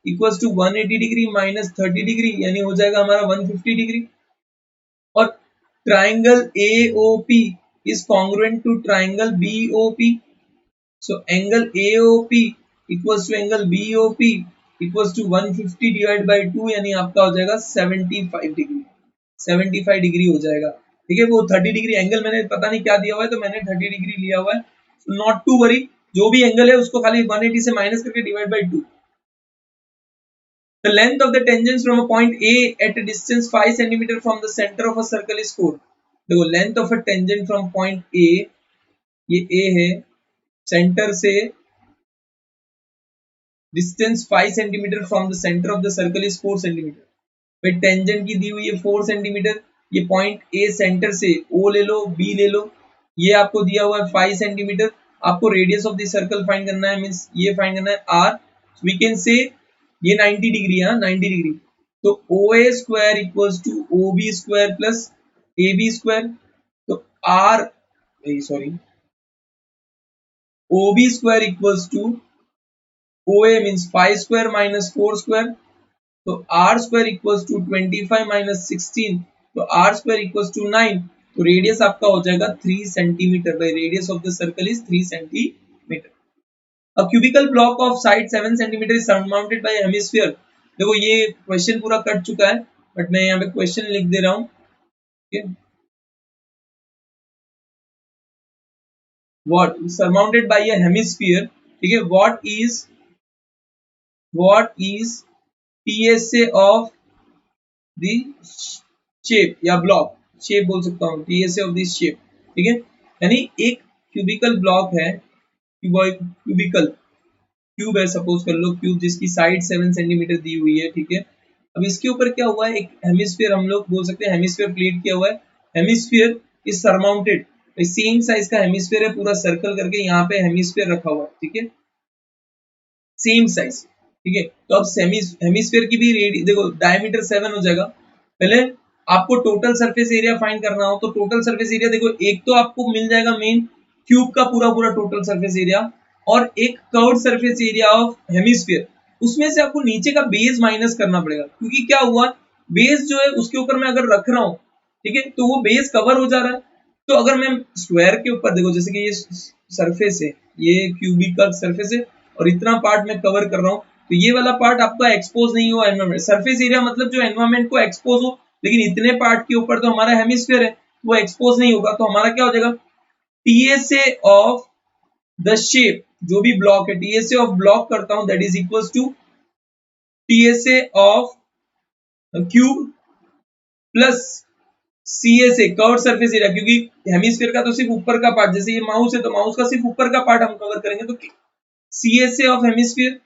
equals to 180 degree minus 30 degree, यानी हो जाएगा हमारा 150 डिग्री। और triangle A O P is congruent to triangle B O P, so angle A O P equals to angle B O P equals to 150 divide by 2, यानी आपका हो जाएगा 75 डिग्री। 75 डिग्री हो जाएगा, ठीक है। वो 30 डिग्री एंगल मैंने पता नहीं क्या दिया हुआ है, तो मैंने 30 डिग्री लिया हुआ है, नॉट टू वरी। जो भी एंगल है उसको खाली 180 से माइनस करके divide by 2। The length of the tangents from a point A at a distance 5 cm from the center of a circle is 4। देखो length of a tangent from point A, ये ए है, सेंटर से distance 5 centimetre from the centre of the circle is 4 centimetre. भाई टेंजेंट की दी हुई है 4 सेंटीमीटर, ये पॉइंट ए सेंटर से ओ ले लो, बी ले लो, ये आपको दिया हुआ है 5 सेंटीमीटर। आपको radius of the circle find करना है, मींस ये फाइंड करना है आर। वी कैन से ये 90 डिग्री है, 90 डिग्री, तो O A square equals to O B square plus A B square. तो r sorry O B square equals to O A means 5 square minus 4 square, तो r square equals to 25 minus 16, तो आर स्क्वायर इक्वल्स टू 9। तो रेडियस आपका हो जाएगा 3 centimetre, by radius of the circle is 3 centimetre. A cubical block of side 7 cm is surmounted by a hemisphere। देखो ये क्वेश्चन पूरा कट चुका है, बट मैं यहाँ पे क्वेश्चन लिख दे रहा हूँ, ठीक है। What surmounted by a hemisphere, ठीक है। What is PSA of the shape या ब्लॉक, शेप बोल सकता हूँ, PSA of this shape, ठीक है। यानी एक क्यूबिकल ब्लॉक है, क्यूबिकल क्यूब है, सपोज कर लो क्यूब जिसकी साइड 7 सेंटीमीटर दी हुई है, ठीक है। अब इसके ऊपर क्या हुआ है, एक हेमिस्फीयर हम लोग बोल सकते हैं, हेमिस्फीयर प्लेट किया हुआ है। Hemisphere is surmounted, same size का हेमिस्फीयर है, पूरा सर्कल करके यहाँ पे हेमिस्फीयर रखा हुआ है, ठीक है, सेम साइज, ठीक है। तो अब हेमिस्फीयर की भी देखो डायमीटर 7 हो जाएगा। पहले आपको टोटल सरफेस एरिया फाइंड करना हो, तो टोटल सरफेस एरिया देखो, एक तो आपको मिल जाएगा मेन क्यूब का पूरा पूरा टोटल सरफेस एरिया, और एक curved surface area of hemisphere. उसमें से आपको नीचे का बेस माइनस करना पड़ेगा, क्योंकि क्या हुआ, बेस जो है उसके ऊपर मैं अगर रख रहा हूँ, ठीक है, तो वो बेस कवर हो जा रहा है। तो अगर मैं स्क्वायर के ऊपर देखो, जैसे कि ये सरफेस है, ये क्यूबिक का सरफेस है, और इतना पार्ट मैं कवर कर रहा हूँ, तो ये वाला पार्ट आपका एक्सपोज नहीं हुआ एनवायरमेंट। सरफेस एरिया मतलब जो एनवायरमेंट को एक्सपोज हो, लेकिन इतने पार्ट के ऊपर तो हमारा हेमिस्फीयर है, वो एक्सपोज नहीं होगा। तो हमारा क्या हो जाएगा, टीएसए ऑफ द शेप, जो भी ब्लॉक है, टीएसए ऑफ ब्लॉक करता हूं, that is equals to TSA of cube plus CSA curved surface area, क्योंकि हेमिस्फीयर का तो सिर्फ ऊपर का पार्ट, जैसे ये माउस है तो माउस का सिर्फ ऊपर का पार्ट हम कवर करेंगे, तो सीएसए ऑफ हेमिस्फीयर,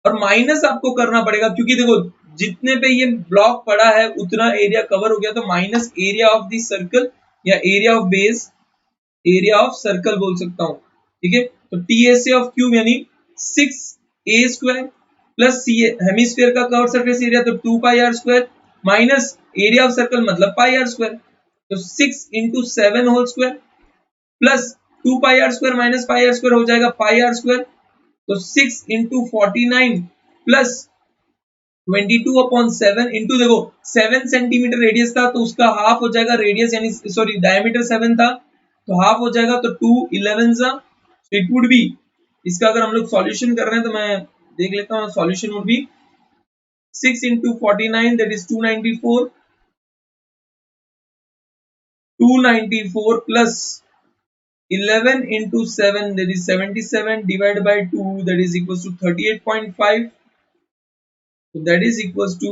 और माइनस आपको करना पड़ेगा, क्योंकि देखो जितने पे ये ब्लॉक पड़ा है उतना एरिया कवर हो गया, तो minus area of the circle या area of base, area of circle बोल सकता हूं, ठीक है। तो टीएसए ऑफ क्यूब यानी 6 a square plus c hemisphere का कर्व सरफेस एरिया, तो 2 pi r square minus area of circle मतलब पाई आर स्क्वायर, तो 6 into 7 whole square plus 2 pi r square minus pi r square हो जाएगा पाई आर स्क्वायर, तो 6 इंटू 49 प्लस 22 अपॉन 7 इंटू, देखो 7 सेंटीमीटर रेडियस था, तो उसका हाफ हो जाएगा रेडियस, यानी सॉरी डायमीटर 7 था, तो हाफ हो जाएगा, तो 2 11 सा, इट वुड बी, इसका अगर हम लोग सॉल्यूशन कर रहे हैं तो मैं देख लेता हूं, solution would be 6 into 49 that is 294, 294 plus 11 into 7 that is 77 divided by 2 that is equals to 38.5, so that is equals to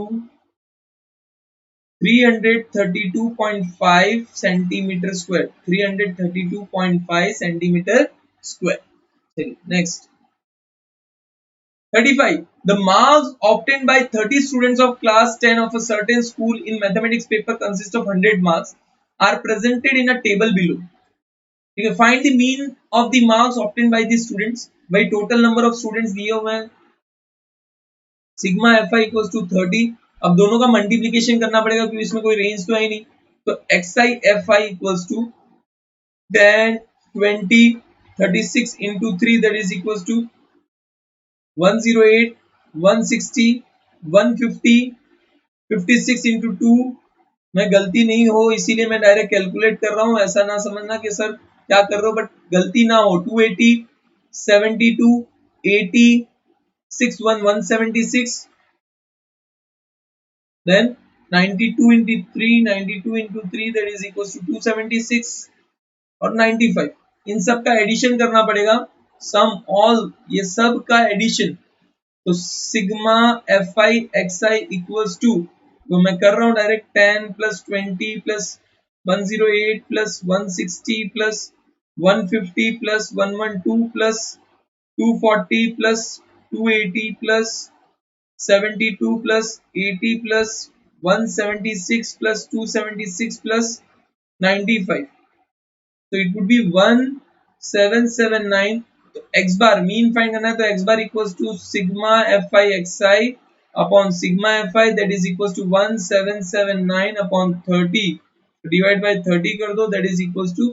332.5 centimetre square, 332.5 centimetre square. चलिए next 35. The marks obtained by 30 students of class 10 of a certain school in mathematics paper consist of 100 marks are presented in a table below. ठीक है, find the mean of the marks obtained by the students. भाई total number of students दिए हुए हैं, सिग्मा fi इक्वल्स टू 30। अब दोनों का मल्टीप्लीकेशन करना पड़ेगा क्योंकि इसमें कोई रेंज तो है ही नहीं, तो xi fi equals to 10 20 36 into 3 that is equals to 108 160 150 56 into 2। मैं गलती नहीं हो इसीलिए मैं डायरेक्ट कैलकुलेट कर रहा हूं, ऐसा ना समझना कि सर क्या कर रहे हो, बट गलती ना हो। 280 72 80 61 176, then 92 into 3 92 into 3 that is equals to 276 और 95। इन सब का एडिशन करना पड़ेगा, सम ऑल ये सब का एडिशन, तो sigma F I X I equals to, तो मैं कर रहा हूं direct 10 plus 20 plus 108 plus 160 plus 150 plus 112 plus 240 plus 280 plus 72 plus 80 plus 176 plus 276 plus 95, so it would be 1779। तो x बार मीन फाइंड करना है, तो x bar equals to sigma F I X I upon sigma F I that is equals to 1779 upon 30 divide by 30 कर दो, that is equals to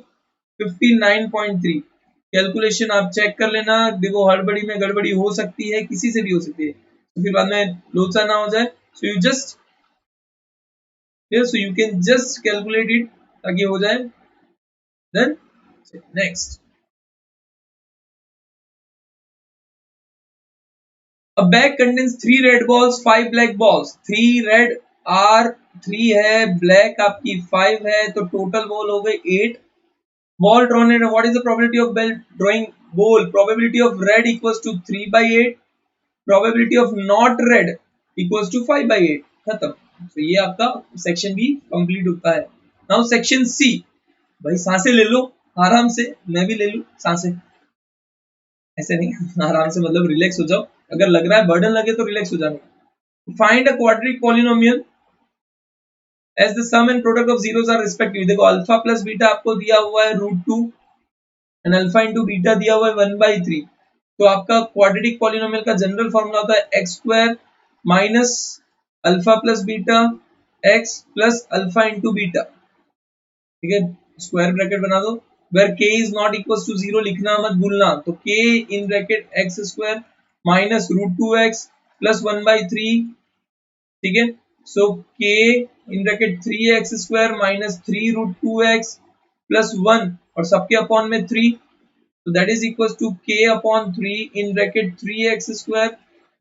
59.3। Calculation आप चेक कर लेना, देखो हड़बड़ी में गड़बड़ी हो सकती है, किसी से भी हो सकती है, तो फिर बाद में लोचा ना हो जाए। So you just so you can just calculate it ताकि हो जाए। Then next, a bag contains 3 red balls 5 black balls, 3 red are 3 है, black आपकी 5 है, तो टोटल बॉल हो गए 8। ball drawn and what is the probability of ball drawing ball, probability of red equals to 3/8, probability of not red equals to 5/8, खत्म। तो ये आपका सेक्शन भी कंप्लीट होता है। नाउ सेक्शन सी, भाई सांसें ले लो आराम से, मैं भी ले लूं सांसें, ऐसे नहीं आराम से मतलब रिलैक्स हो जाओ, अगर लग रहा है बर्डन लगे तो रिलैक्स हो जाना। Find a quadratic polynomial as the sum and product of zeros are respectively, देखो अल्फा प्लस बीटा आपको दिया हुआ है √2 एंड अल्फा इंटू बीटा दिया हुआ है 1/3, तो आपका क्वाड्रेटिक पॉलिनोमियल का जनरल फॉर्मूला होता है X square minus alpha plus beta X plus alpha into beta, ठीक है, स्क्वायर ब्रैकेट बना दो, where k is not equals to 0 लिखना मत भूलना, तो k in bracket X square minus √2x plus 1/3, ठीक है, so k in bracket 3x square minus 3√2x plus 1 और सबके अपॉन में 3, so that is equals to k upon 3 in bracket 3x square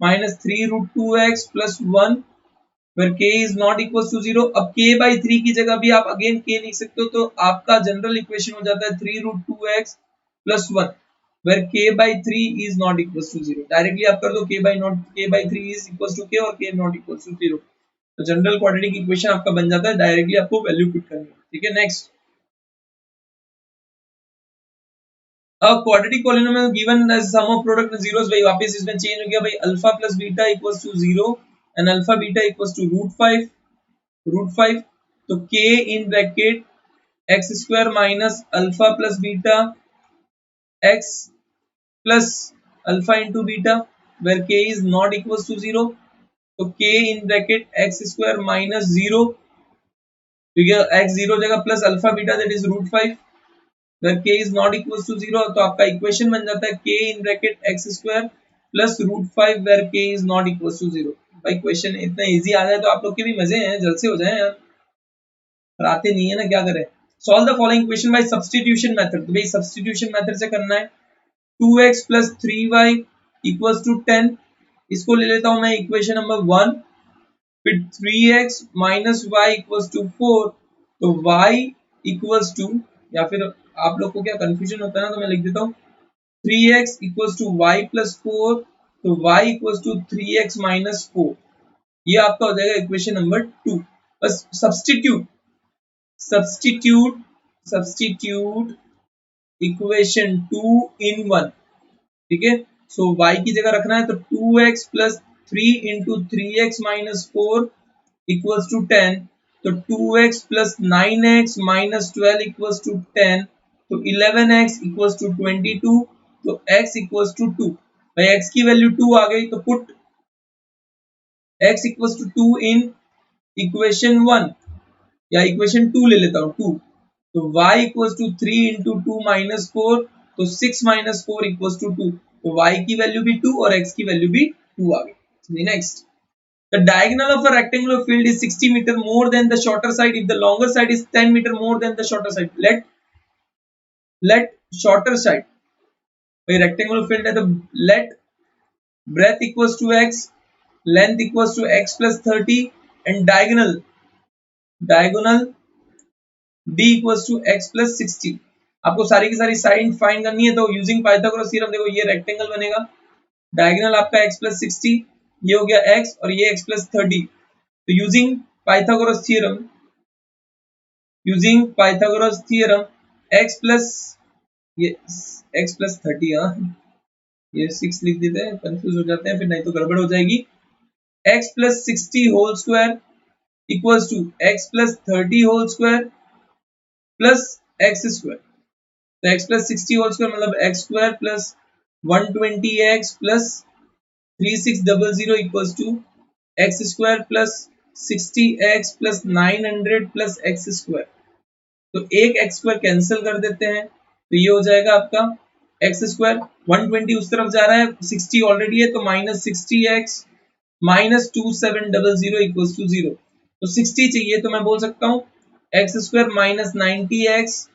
minus 3√2x plus 1 where k is not equals to 0। अब k by 3 की जगह भी आप अगेन k लिख सकते हो, तो आपका जनरल इक्वेशन हो जाता है 3√2x plus 1 where k by 3 is not equals to 0। Directly आप कर दो k by 3 is equals to k और k not equals to 0, तो जनरल क्वाड्रेटिक इक्वेशन आपका बन जाता है, डायरेक्टली आपको वैल्यू पुट करनी है, ठीक है। Next, a quadratic polynomial given as sum of product of zeros, भाई वापस इसमें चेंज हो गया भाई, alpha plus beta equals to 0 and alpha beta equals to √5, तो k in bracket x square minus alpha plus beta x plus alpha into beta where k is not equals to 0, तो k in bracket x square minus 0, ठीक है, x 0 जगह plus alpha beta that is √5 where k is not equals to 0, तो आपका इक्वेशन बन जाता है k in bracket x square plus √5 where k is not equals to 0। भाई क्वेश्चन इतना इजी आ जाए तो आप लोग के भी मजे हैं, जल्द से हो जाए यार, पर आते नहीं है ना, क्या करें। Solve the following equation by substitution method, तो भाई सब्स्टिट्यूशन मेथड से करना है। 2x plus 3y equals to 10, इसको ले लेता हूं मैं इक्वेशन नंबर 1, फिर 3x minus y equals to 4, तो y equals to, या फिर आप लोग को क्या कंफ्यूजन होता है ना, तो मैं लिख देता हूँ 3x equals to y plus 4, तो y equals to 3x minus 4, ये आपका हो जाएगा इक्वेशन नंबर 2। बस सब्स्टिट्यूट इक्वेशन 2 in 1, ठीक है। सो y की जगह रखना है तो 2x plus 3 into 3x minus 4 equals to 10, तो 2x plus 9x minus 12 equals to 10, तो 11x इक्वल्स टू 22, तो x इक्वल्स टू 2। भाई x की वैल्यू 2 आ गई तो put x equals to 2 in equation 1 या इक्वेशन 2 ले लेता हूँ 2, तो y equals to 3 into 2 minus 4, तो 6 माइनस 4 इक्वल्स टू 2, तो y की वैल्यू भी 2 और x की वैल्यू भी 2 आ गई। Next, the diagonal of a rectangular field is 60 meter more than the shorter side if the longer side is 10 meter more than the shorter side. Let shorter side, भाई rectangular field है तो let breadth equals to x, length equals to x plus 30 and diagonal d equals to x plus 60। आपको सारी की सारी साइड फाइंड करनी है तो यूजिंग पाइथागोरस थ्योरम, देखो ये रेक्टेंगल बनेगा, डायगोनल आपका x plus 60, ये हो गया x और ये x plus 30, तो using Pythagoras theorem x plus ये x plus 30, हाँ ये 6 लिख देते हैं, कंफ्यूज हो जाते हैं फिर, नहीं तो गड़बड़ हो जाएगी। x plus 60 whole square equals to x plus 30 whole square plus x square, तो x plus 60 होल स्क्वायर मतलब x square plus 120x plus 3600 equals to x square plus 60x plus 900 plus x square, तो एक x स्क्वायर कैंसिल कर देते हैं तो ये हो जाएगा आपका x स्क्वायर, 120 उस तरफ जा रहा है, 60 ऑलरेडी है तो minus 60x minus 2700 equals to 0, तो 60 चाहिए तो मैं बोल सकता हूँ x square minus 90x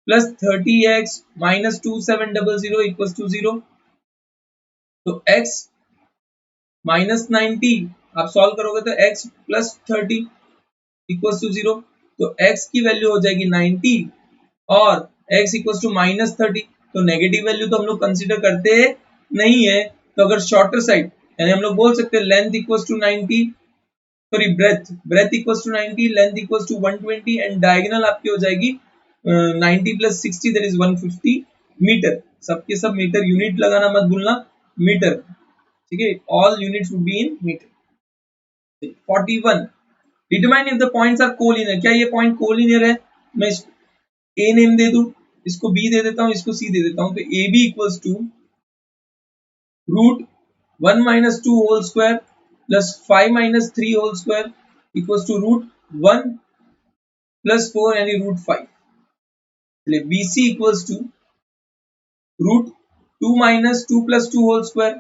plus 30x minus 2700 equals to 0, तो x माइनस 90 आप सॉल्व करोगे तो x प्लस 30 इक्वल्स टू 0, तो x की वैल्यू हो जाएगी 90 और x इक्वल्स टू माइनस 30, तो नेगेटिव वैल्यू तो हम लोग कंसीडर करते नहीं है, तो अगर शॉर्टर साइड यानी हम लोग बोल सकते हैं length equals to 90, sorry breadth equals to 90, length equals to 120 and diagonal आपकी हो जाएगी 90 प्लस 60 दैट इज 150 मीटर, सबके सब मीटर, यूनिट लगाना मत भूलना, मीटर, ठीक है, all units would be in metre. 41, determine if the points are collinear, क्या ये पॉइंट कोलिनियर है, मैं इसको a नेम दे दूं, इसको b दे देता हूं, इसको c दे देता हूं, तो ab equals to root 1 minus 2 whole square plus 5 minus 3 whole square equals to root 1 plus 4 यानी रूट 5, चलिए bc equals to root 2 minus 2 plus 2 whole square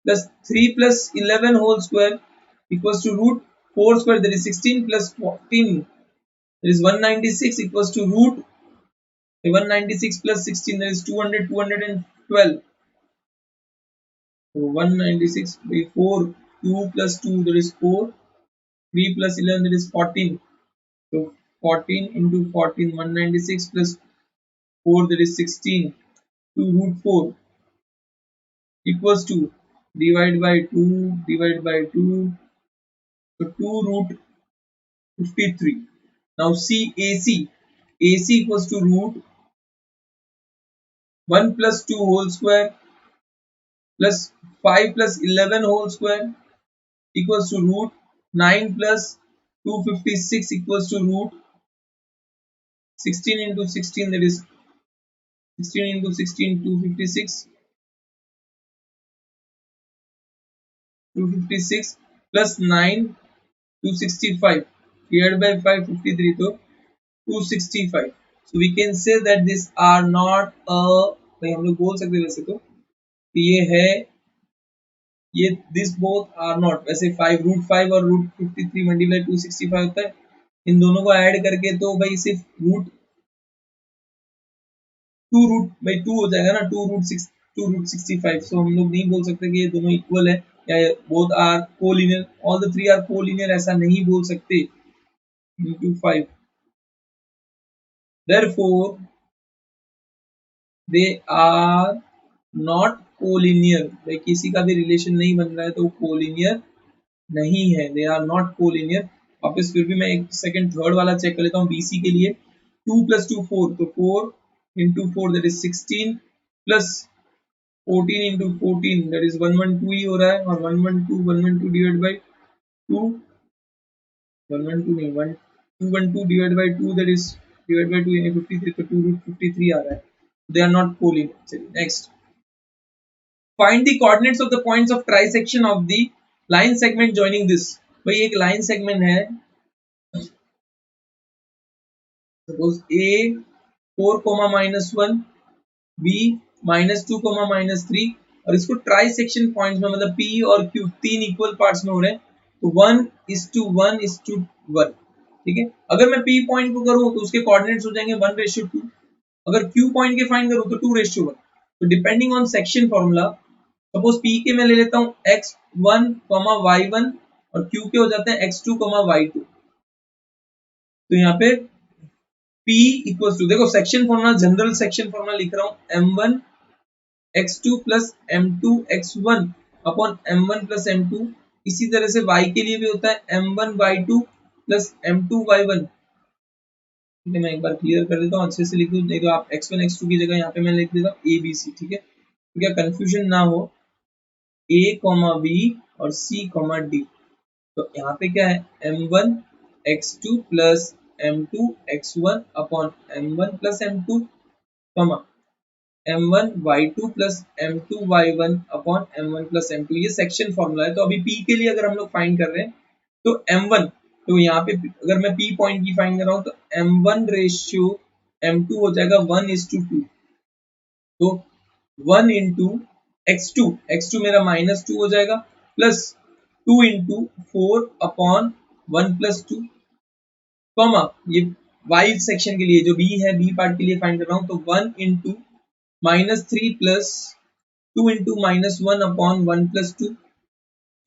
plus 3 plus 11 whole square equals to root 4 square that is 16 plus 14 that is 196 equals to root 196 plus 16 that is 200, 212, so 196 by 4, 2 plus 2 that is 4, 3 plus 11 that is 14, so 14 into 14, 196 plus 4 that is 16 to root 4 equals to divide by 2, so 2 root 53. Now see AC equals to root 1 plus 2 whole square plus 5 plus 11 whole square equals to root 9 plus 256 equals to root 16 into 16, that is 16 into 16, 256, 256 plus 9, 265 divided by 5, 53, so 265. So we can say that these are not a, भाई हम लोग बोल सकते हैं वैसे तो ये है, ये दिस बोथ आर नॉट, वैसे 5 रूट 5 और रूट 53 मल्टीप्लाई 265 होता है, इन दोनों को ऐड करके तो भाई सिर्फ रूट 2 रूट भाई 2 हो जाएगा ना, 2 रूट 65, सो हम लोग नहीं बोल सकते कि ये दोनों इक्वल है या both are collinear, all the three are collinear, ऐसा नहीं बोल सकते, into 5, therefore they are not collinear, भाई किसी का भी रिलेशन नहीं बन रहा है तो कोलिनियर नहीं है, दे आर नॉट कोलिनियर, वापस फिर भी मैं एक सेकंड थर्ड वाला चेक कर लेता हूँ BC के लिए। 2 + 2 4, तो 4 × 4 that is 16 plus 14 × 14 that is 112 ही हो रहा है, और 112 डिवाइड बाय 2, 112 नहीं 1 212 divide by 2 that is divide by 2 यानी 53, तो 2√53 आ रहा है। They are not collinear. चलिए next, find the coordinates of the points of trisection of the line segment joining this. भाई एक लाइन सेगमेंट है, सपोज A 4, B -2, -3, और इसको ट्राई सेक्शन पॉइंट्स में मतलब P और Q तीन इक्वल पार्ट्स में हो रहे हैं, तो 1:1:1, ठीक है। अगर मैं P पॉइंट को करूं तो उसके कोऑर्डिनेट्स हो जाएंगे 1:2, अगर Q पॉइंट के फाइंड करूं तो 2:1। तो depending on section formula, suppose P के मैं ले लेता हूं x1, y1, और Q के हो जाते हैं x2, y2। तो यहाँ पे P इक्वल्स टू, देखो section formula, general section formula लिख रहा हूं, m1 x2 plus m2 x1 upon m1 plus m2। इसी तरह से y के लिए भी होता है m1 y2 plus m2 y1। ठीक है, मैं एक बार क्लियर कर देता हूँ, अच्छे से लिख दूं, नहीं तो आप x1 x2 की जगह यहाँ पे मैं लिख देता हूँ ABC, ठीक है, तो क्या कंफ्यूजन ना हो, A, B और C, D। तो यहाँ पे क्या है, m1 x2 plus m2 x1 upon m1 plus m2, m1 y2 plus m2 y1 upon m1 plus m2, ये सेक्शन फॉर्मूला है। तो अभी P के लिए अगर हम लोग फाइंड कर रहे हैं तो m1, तो यहाँ पे अगर मैं P पॉइंट की फाइंड कर रहा हूँ तो m1 रेशियो m2 हो जाएगा 1:2, तो 1 इंटू x2 मेरा -2 हो जाएगा, प्लस 2 इंटू 4 अपॉन 1 + 2, कॉमा ये y सेक्शन के लिए जो B है, B पार्ट के लिए फाइंड कर रहा हूँ, तो 1 इंटू -3 प्लस 2 इंटू -1 अपॉन 1 + 2,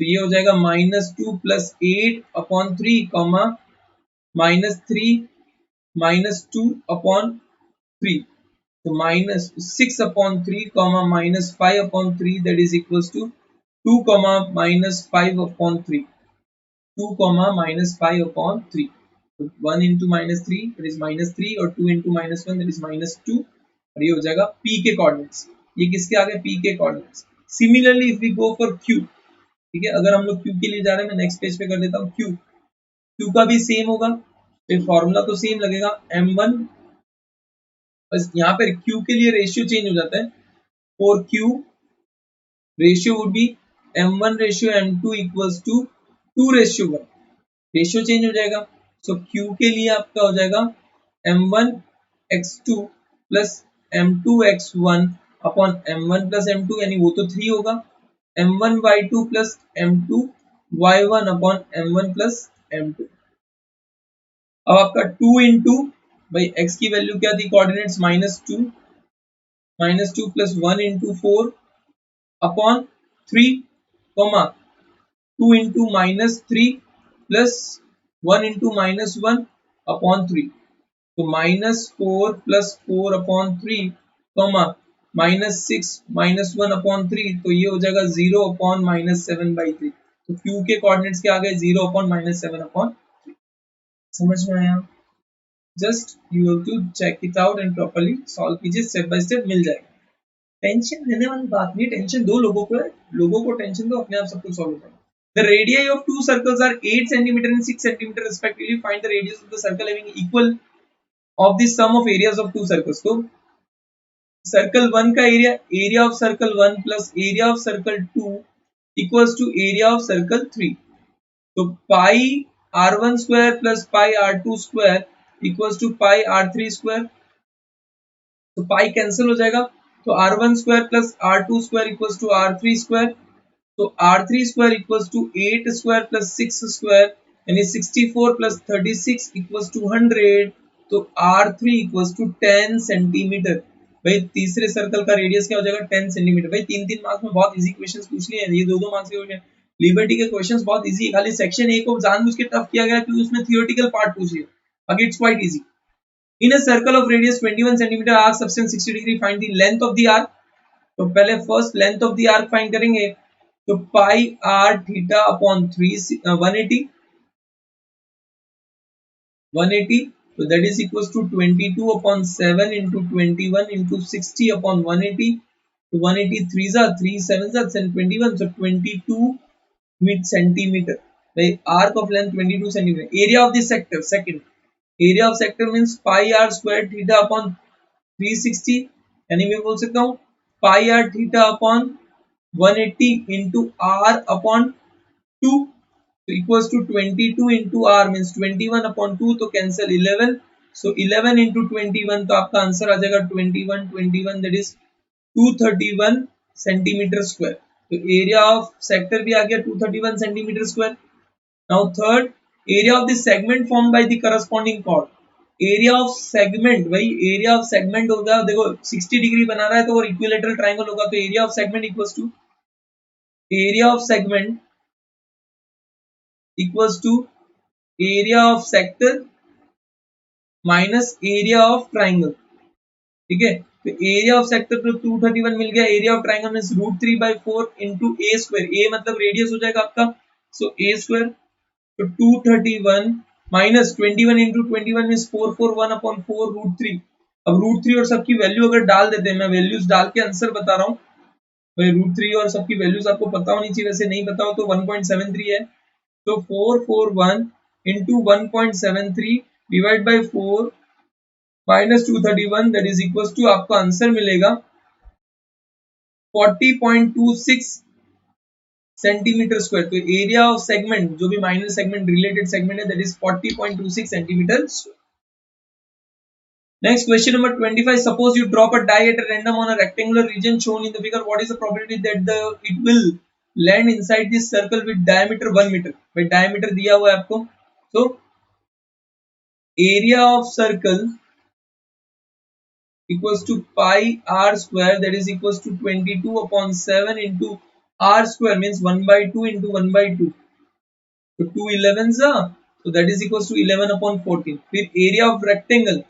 तो ये हो जाएगा -2 प्लस 8 अपॉन 3, कॉमा -3 -2 अपॉन 3, तो -6 upon 3, comma -5 upon 3 that is equals to 2, -5 upon 3, 2, -5 upon 3, तो 1 इंटू -3 दैट इज -3, और 2 इंटू -1 दैट इज -2, और ये हो जाएगा P के कोऑर्डिनेट्स। ये किसके आ गए, P के coordinates. Similarly if we go for Q, ठीक है, अगर हम लोग Q के लिए जा रहे हैं, मैं नेक्स्ट पेज पे कर देता हूँ Q का भी सेम होगा, फिर फॉर्मूला तो सेम लगेगा m1, बस यहाँ पे Q के लिए रेशियो चेंज हो जाता है, for Q ratio would be m1 ratio m2 equals to 2:1, ratio change हो जाएगा। सो Q के लिए आपका हो जाएगा m1 x2 plus m2 x1 upon m1 plus m2, यानी वो तो 3 होगा, m1 y2 plus m2 y1 upon m1 plus m2। अब आपका 2 इंटू, भाई x की वैल्यू क्या थी, coordinates -2 plus 1 into 4 upon 3, comma 2 into -3 plus 1 into -1 upon 3, तो -4 प्लस 4 अपॉन 3, कॉमा -6 -1 अपॉन 3, तो ये हो जाएगा 0 अपॉन -7/3। तो Q के कोऑर्डिनेट्स क्या आ गए, 0 अपॉन -7/3। समझ में आया, just you have to check it out and properly solve कीजिए, स्टेप बाय स्टेप मिल जाएगा। टेंशन लेने वाली बात नहीं, टेंशन दो लोगों को है, लोगों को टेंशन दो, अपने आप सब कुछ सॉल्व हो जाएगा। The radii of two circles are 8 cm and 6 cm respectively. Find the radius of the circle having equal of the sum of areas of two circles. तो सर्कल 1 का area of circle 1 plus area of circle 2 equals to area of circle 3। तो pi r1 square plus pi r2 square equals to pi r3 square, तो पाई कैंसिल हो जाएगा, तो r1 square plus r2 square equals to r3 square, तो r3 square equals to 8 square plus 6 square, यानी 64 प्लस 36 इक्वल्स टू 100, तो r3 इक्वल्स टू 10 सेंटीमीटर। भाई तीसरे सर्कल का रेडियस क्या हो जाएगा, 10 सेंटीमीटर। भाई 3-3 मार्क्स में बहुत इजी क्वेश्चंस पूछ लिए हैं, ये 2-2 मार्क्स के क्वेश्चन, लिबर्टी के क्वेश्चंस बहुत इजी है, खाली सेक्शन ए को जानबूझ के टफ किया गया क्योंकि उसमें थियोरेटिकल पार्ट पूछ लिया, बाकी it's quite easy. In a circle of radius 21 cm, arc subtends 60 degree, find the length of the arc। तो पहले first length of the arc find करेंगे, तो पाई r theta upon 180, 180, so that is equals to 22 upon 7 into 21 into 60 upon 180. So 180 3s are 3 7s are and 21, so 22 centimeter. The arc of length 22 centimeter. Area of the sector, second. Area of sector means pi r square theta upon 360, यानी मैं बोल सकता हूँ pi r theta upon 180 into r upon 2, so equals to 22 into r means 21 upon 2, तो cancel 11, so 11 into 21, तो आपका आंसर आ जाएगा 21 that is 231 सेंटीमीटर स्क्वायर. तो एरिया ऑफ सेक्टर भी आ गया 231 centimetre square. Now third, area of the segment form by the corresponding chord. Area of segment, भाई एरिया ऑफ सेगमेंट होगा, देखो 60 डिग्री बना रहा है तो और इक्विलेटरल ट्रायंगल होगा, तो area of segment equals to area of segment equals to area of sector minus area of triangle. ठीक है, तो एरिया ऑफ सेक्टर तो 231 मिल गया, area of triangle means √3/4 into a square. a मतलब रेडियस हो जाएगा आपका, सो a स्क्वायर, तो 231 माइनस 21 into 21 मींस 441 upon 4 √3. अब √3 और सबकी वैल्यू अगर डाल देते हैं, मैं वैल्यूज डाल के आंसर बता रहा हूँ भाई. √3 और सबकी वैल्यूज आपको पता होनी चाहिए, वैसे नहीं पता हो तो 1.73 है, तो 441 into 1.73 divide by 4 minus 231, that is equal to आपका आंसर मिलेगा 40.26 सेंटीमीटर स्क्वायर. तो एरिया ऑफ सेगमेंट जो भी माइनर सेगमेंट रिलेटेड सेगमेंट है that is 40.26 centimetre square. Next, question number 25. Suppose you drop a die at random on a rectangular region shown in the figure. What is the probability that it will land inside this circle with diameter 1 meter? भाई diameter दिया हुआ है आपको, so area of circle equals to pi r square, that is equals to 22 upon 7 into r square means 1/2 into 1/2. So 2 11s are, so that is equals to 11 upon 14. फिर area of rectangle,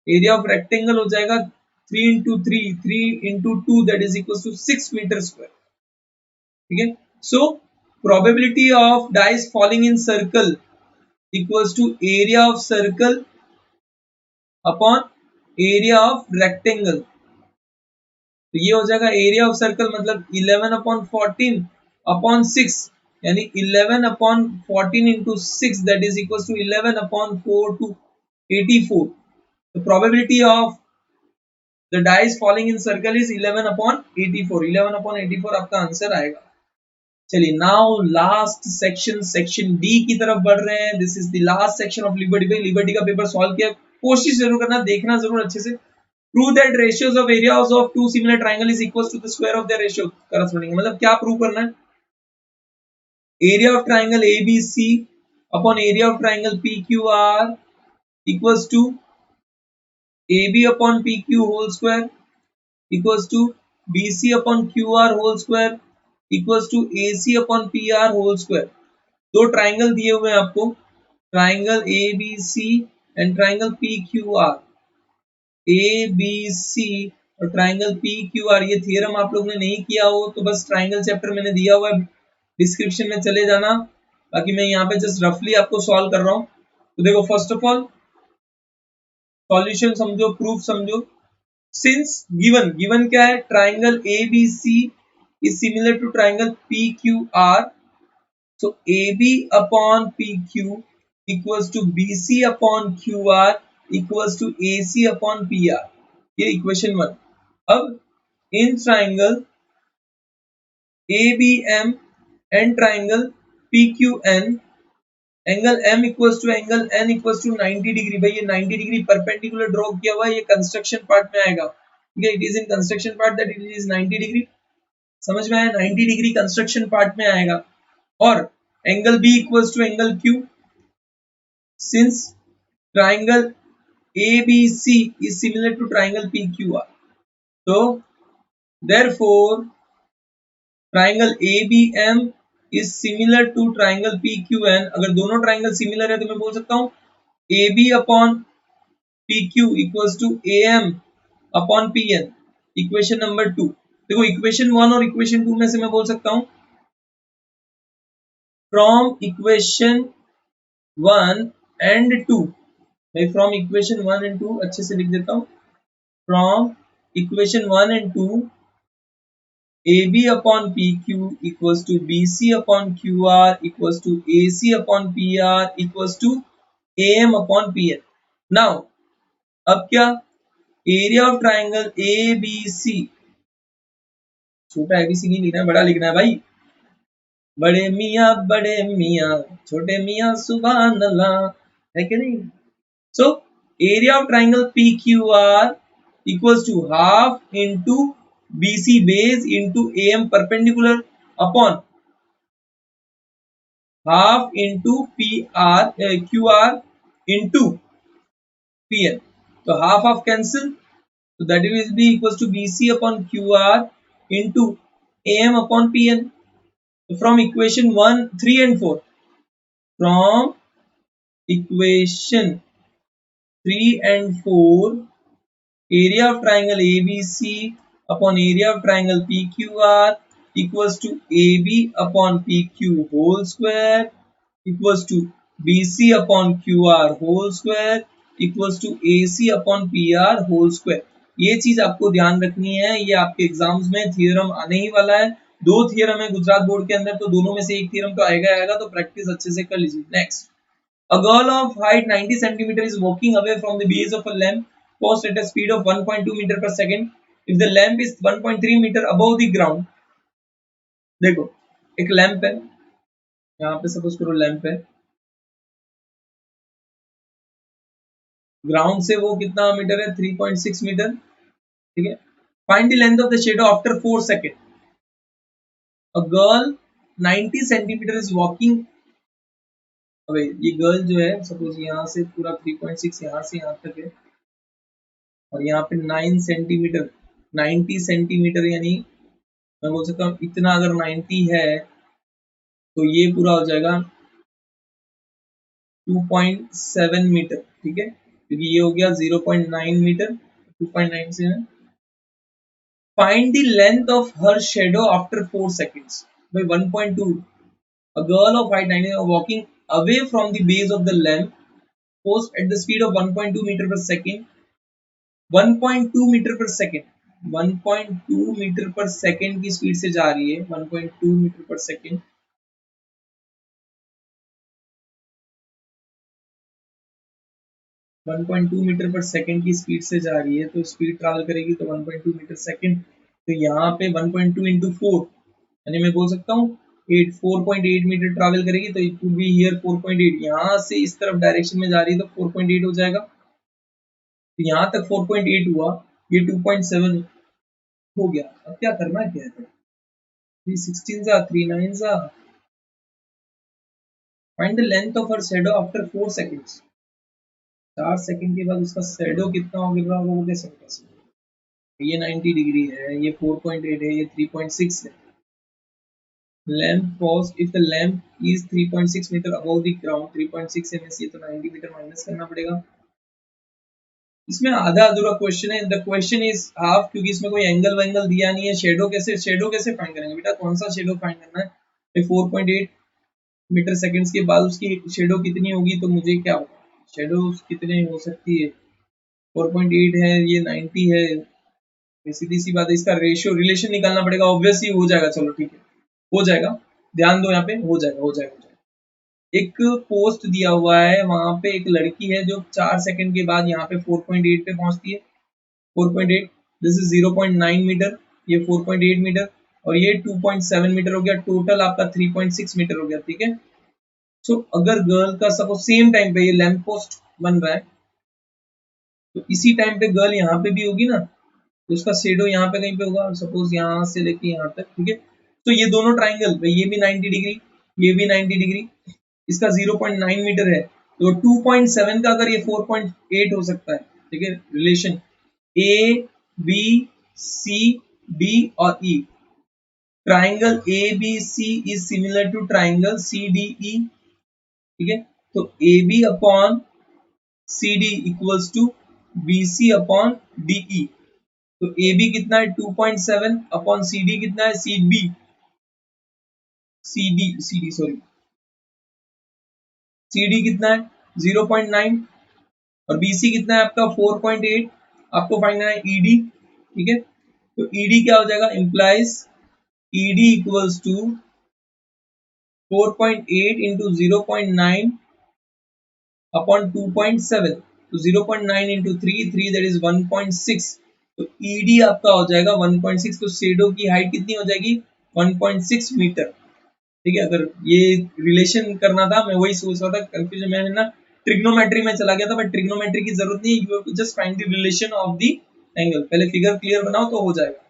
area of rectangle हो जाएगा 3 into 3 into 2, that is equals to 6 metre square. ठीक है, so probability of dice falling in circle equals to area of circle upon area of rectangle. तो ये हो जाएगा एरिया ऑफ सर्कल मतलब 11 upon 14 upon 6, यानी 11 upon 14 into 6, that is equals to 11 upon 4 to 84. The probability of the dice falling in circle is 11 upon 84. 11 upon 84 आपका आंसर आएगा. चलिए, now last section, section D की तरफ बढ़ रहे हैं. This is the last section of Liberty. भाई लिबर्टी का पेपर सॉल्व किया, कोशिश जरूर करना, देखना जरूर अच्छे से. Prove that ratios of areas of two similar triangle is equal to the square of their ratio corresponding. मतलब क्या प्रूव करना है? Area of triangle ABC upon area of triangle PQR equals to AB upon PQ whole square equals to BC upon QR whole square equals to AC upon PR whole square. दो ट्राइंगल दिए हुए हैं आपको, triangle ABC and triangle PQR. ABC और ट्राइंगल PQR, ये थ्योरम आप लोग ने नहीं किया हो तो बस ट्राइंगल चैप्टर मैंने दिया हुआ है, डिस्क्रिप्शन में चले जाना. बाकी मैं यहाँ पे जस्ट रफली आपको सॉल्व कर रहा हूँ. तो देखो, फर्स्ट ऑफ ऑल सॉल्यूशन समझो, प्रूफ समझो. सिंस गिवन क्या है, triangle ABC is similar to triangle PQR, so AB upon PQ equals to BC upon QR equals to AC upon PR. ये इक्वेशन 1. अब in triangle ABM and triangle PQN angle M equals to angle N equals to 90 degree. भाई ये 90 डिग्री परपेंडिकुलर ड्रॉ किया हुआ है, ये कंस्ट्रक्शन पार्ट में आएगा. ठीक है, it is in construction part that it is 90 degree. समझ में आया? 90 डिग्री कंस्ट्रक्शन पार्ट में आएगा. और angle B equals to angle Q. Since triangle ABC is similar to triangle PQR, तो therefore triangle ABM is similar to triangle PQN. अगर दोनों ट्राइंगल सिमिलर है तो मैं बोल सकता हूँ AB upon PQ equals to AM upon PN. Equation number 2. देखो, इक्वेशन 1 और इक्वेशन 2 में से मैं बोल सकता हूँ फ्रॉम इक्वेशन 1 एंड 2, मैं फ्रॉम इक्वेशन 1 एंड 2 अच्छे से लिख देता हूँ। From equation 1 and 2, AB upon PQ equals to BC upon QR equals to AC upon PR equals to AM upon PN. Now, अब क्या, एरिया ऑफ ट्राइंगल ABC, छोटा ABC नहीं लिखना है, बड़ा लिखना है भाई। बड़े मियाँ छोटे मियाँ सुभान अल्लाह, है कि नहीं? So area of triangle PQR equals to half into BC base into AM perpendicular upon half into QR into PN. So half cancel. So that will be equals to BC upon QR into AM upon PN. So from equation 1, 3 and 4. From equation 3 and 4, area of triangle ABC upon area of triangle PQR equals to AB upon PQ whole square equals to BC upon QR whole square equals to AC upon PR whole square. ये चीज आपको ध्यान रखनी है, ये आपके एग्जाम्स में थियरम आने ही वाला है। 2 थियरम है गुजरात बोर्ड के अंदर, तो दोनों में से एक थियरम तो आएगा, तो प्रैक्टिस अच्छे से कर लीजिए। Next, a girl of height 90 cm is walking away from the base of a lamp post at a speed of 1.2 meter per second. If the lamp is 1.3 meter above the ground, देखो एक लैंप है, यहाँ पे सपोज करो लैंप है, ग्राउंड से वो कितना मीटर है, 3.6 मीटर, ठीक है। Find the length of the shadow after 4 second. A girl 90 centimetre is walking away, ये गर्ल जो है सपोज यहाँ से पूरा 3.6 यहाँ से यहाँ तक है, और यहाँ पे 9 सेंटीमीटर, 90 सेंटीमीटर यानी मैं बोल सकता हूँ इतना, अगर 90 है तो ये पूरा हो जाएगा 2.7 मीटर, ठीक है, क्योंकि ये हो गया 0.9 मीटर, 2.9 से है। Find the length of her shadow after 4 seconds. भाई 1.2, a girl of height 90 walking away from the base of the lamp post at the speed of 1.2 meter per second, 1.2 metre पर सेकेंड, 1.2 मीटर पर सेकेंड की स्पीड से जा रही है, 1.2 मीटर पर सेकेंड, 1.2 मीटर पर सेकेंड की स्पीड से जा रही है, तो स्पीड ट्रैवल करेगी तो 1.2 मीटर सेकेंड, तो यहाँ पे 1.2 इंटू 4 यानी मैं बोल सकता हूँ 4.8 मीटर ट्रैवल करेगी, तो इट वुड बी हियर 4.8, यहाँ से इस तरफ डायरेक्शन में जा रही है तो 4.8 हो जाएगा, तो यहाँ तक 4.8 हुआ, ये 2.7 हो गया। अब क्या करना क्या है, 316 जा 39 जा, find the length of her shadow after 4 seconds. 4 second के बाद उसका शैडो कितना हो गिर रहा होगा वो कैसे बता सकते। ये 90 डिग्री है, ये 4.8 है, ये 3.6 है। Lamp post, if the lamp is 3.6 metre above the ground, 3.6 MS, ये तो 90 मीटर माइनस करना पड़ेगा। इसमें आधा अधूरा क्वेश्चन है, द क्वेश्चन इज हाफ, क्योंकि इसमें कोई एंगल वेंगल दिया नहीं है। शेडो कैसे फाइंड करेंगे बेटा, कौन सा शेडो फाइंड करना है। 4.8 मीटर सेकंड्स के बाद उसकी शेडो कितनी होगी, तो मुझे क्या होगा, शेडो कितने हो सकती है, 4.8 है, ये 90 है, सीधी सी बात है, इसका रेशियो रिलेशन निकालना पड़ेगा, ऑब्वियसली हो जाएगा, चलो ठीक है हो जाएगा, ध्यान दो यहाँ पे, हो जाएगा। एक पोस्ट दिया हुआ है, वहां पे एक लड़की है जो 4 सेकंड के बाद यहाँ पे 4.8 पे पहुंचती है, 4.8, दिस इज 0.9 मीटर, ये 4.8 मीटर, और ये 2.7 मीटर हो गया, टोटल आपका 3.6 मीटर हो गया, ठीक है। सो अगर गर्ल का सपोज सेम टाइम पे ये लैंप पोस्ट बन रहा है, तो इसी टाइम पे गर्ल यहाँ पे भी होगी ना, तो उसका शेडो यहाँ पे कहीं पे होगा, सपोज यहाँ से लेके यहाँ तक, ठीक है। तो ये दोनों ट्राइंगल, ये भी 90 डिग्री, ये भी 90 डिग्री, इसका 0.9 मीटर है, तो 2.7 का अगर ये 4.8 हो सकता है, ठीक है। Relation A B C D और E, triangle A B C is similar to triangle C D E, ठीक है। तो A B upon C D equals to B C upon D E, तो ए बी कितना है 2.7 अपॉन सी डी कितना है, C D sorry, C D कितना है 0.9 और BC कितना है आपका 4.8। आपको फाइंड करना है ED, ठीक है। तो ED क्या हो जाएगा, implies ED equals to 4.8 into 0.9 upon 2.7। तो 0.9 इंटू 3 दैट इज 1.6। तो ED आपका हो जाएगा 1.6। तो शेडो की हाइट कितनी हो जाएगी 1.6 मीटर, ठीक है। अगर ये रिलेशन करना था, मैं वही सोच रहा था, कंफ्यूजन में है ना, ट्रिग्नोमेट्री में चला गया था, बट ट्रिग्नोमेट्री की जरूरत नहीं है, you have to just find the relation of the angle. पहले फिगर क्लियर बनाओ तो हो जाएगा।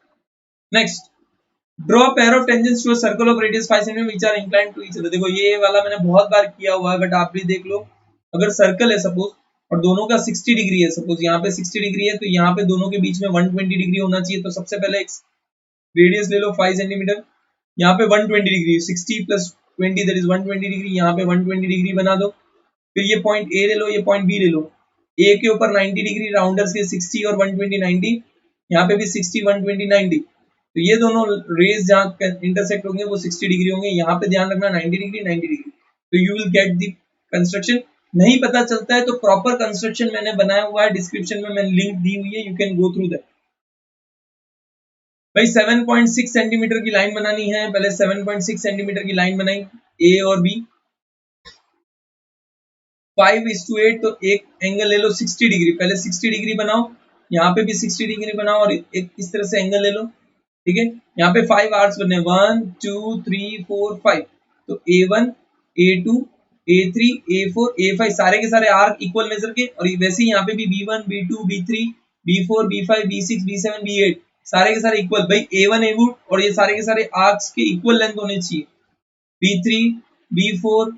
Next, draw pair of tangents to a circle of radius 5 centimetre which are inclined to each other. देखो ये वाला मैंने बहुत बार किया हुआ है, बट आप भी देख लो। अगर सर्कल है सपोज और दोनों का 60 डिग्री है, सपोज यहाँ पे 60 डिग्री है, तो यहाँ पे दोनों के बीच में 120 डिग्री होना चाहिए। तो सबसे पहले एक रेडियस ले लो 5 सेंटीमीटर, यहाँ पे 120 degree, 60 plus 20 that is 120 degree, यहाँ पे 120 डिग्री बना दो। फिर ये पॉइंट ए ले लो, ये पॉइंट बी ले लो। ए के ऊपर 90 डिग्री, राउंडर्स के 60 और 120 90, यहाँ पे भी 60 120 90। तो ये दोनों रेज जहाँ इंटरसेक्ट होंगे वो 60 डिग्री होंगे। यहाँ पे ध्यान रखना 90 डिग्री 90 डिग्री। तो you will get the construction. नहीं पता चलता है तो प्रॉपर कंस्ट्रक्शन मैंने बनाया हुआ है, डिस्क्रिप्शन में मैंने लिंक दी हुई है, you can go through that. भाई 7.6 सेंटीमीटर की लाइन बनानी है, पहले 7.6 सेंटीमीटर की लाइन बनाई ए और बी, 5:8। तो एक एंगल ले लो 60 डिग्री, पहले 60 डिग्री बनाओ, यहाँ पे भी 60 डिग्री बनाओ और एक इस तरह से एंगल ले लो, ठीक है। यहाँ पे 5 आर्क्स बने 1 2 3 4 5। तो A1 A2 A3 A4 A5 सारे के सारे आर्क इक्वल मेजर के, और वैसे ही यहाँ पे भी B1 B2 B3 B4 B5 B6 B7 B8 सारे के सारे इक्वल। भाई A1 A2 और ये सारे के सारे आर्क्स के इक्वल लेंथ होने चाहिए। B3 B4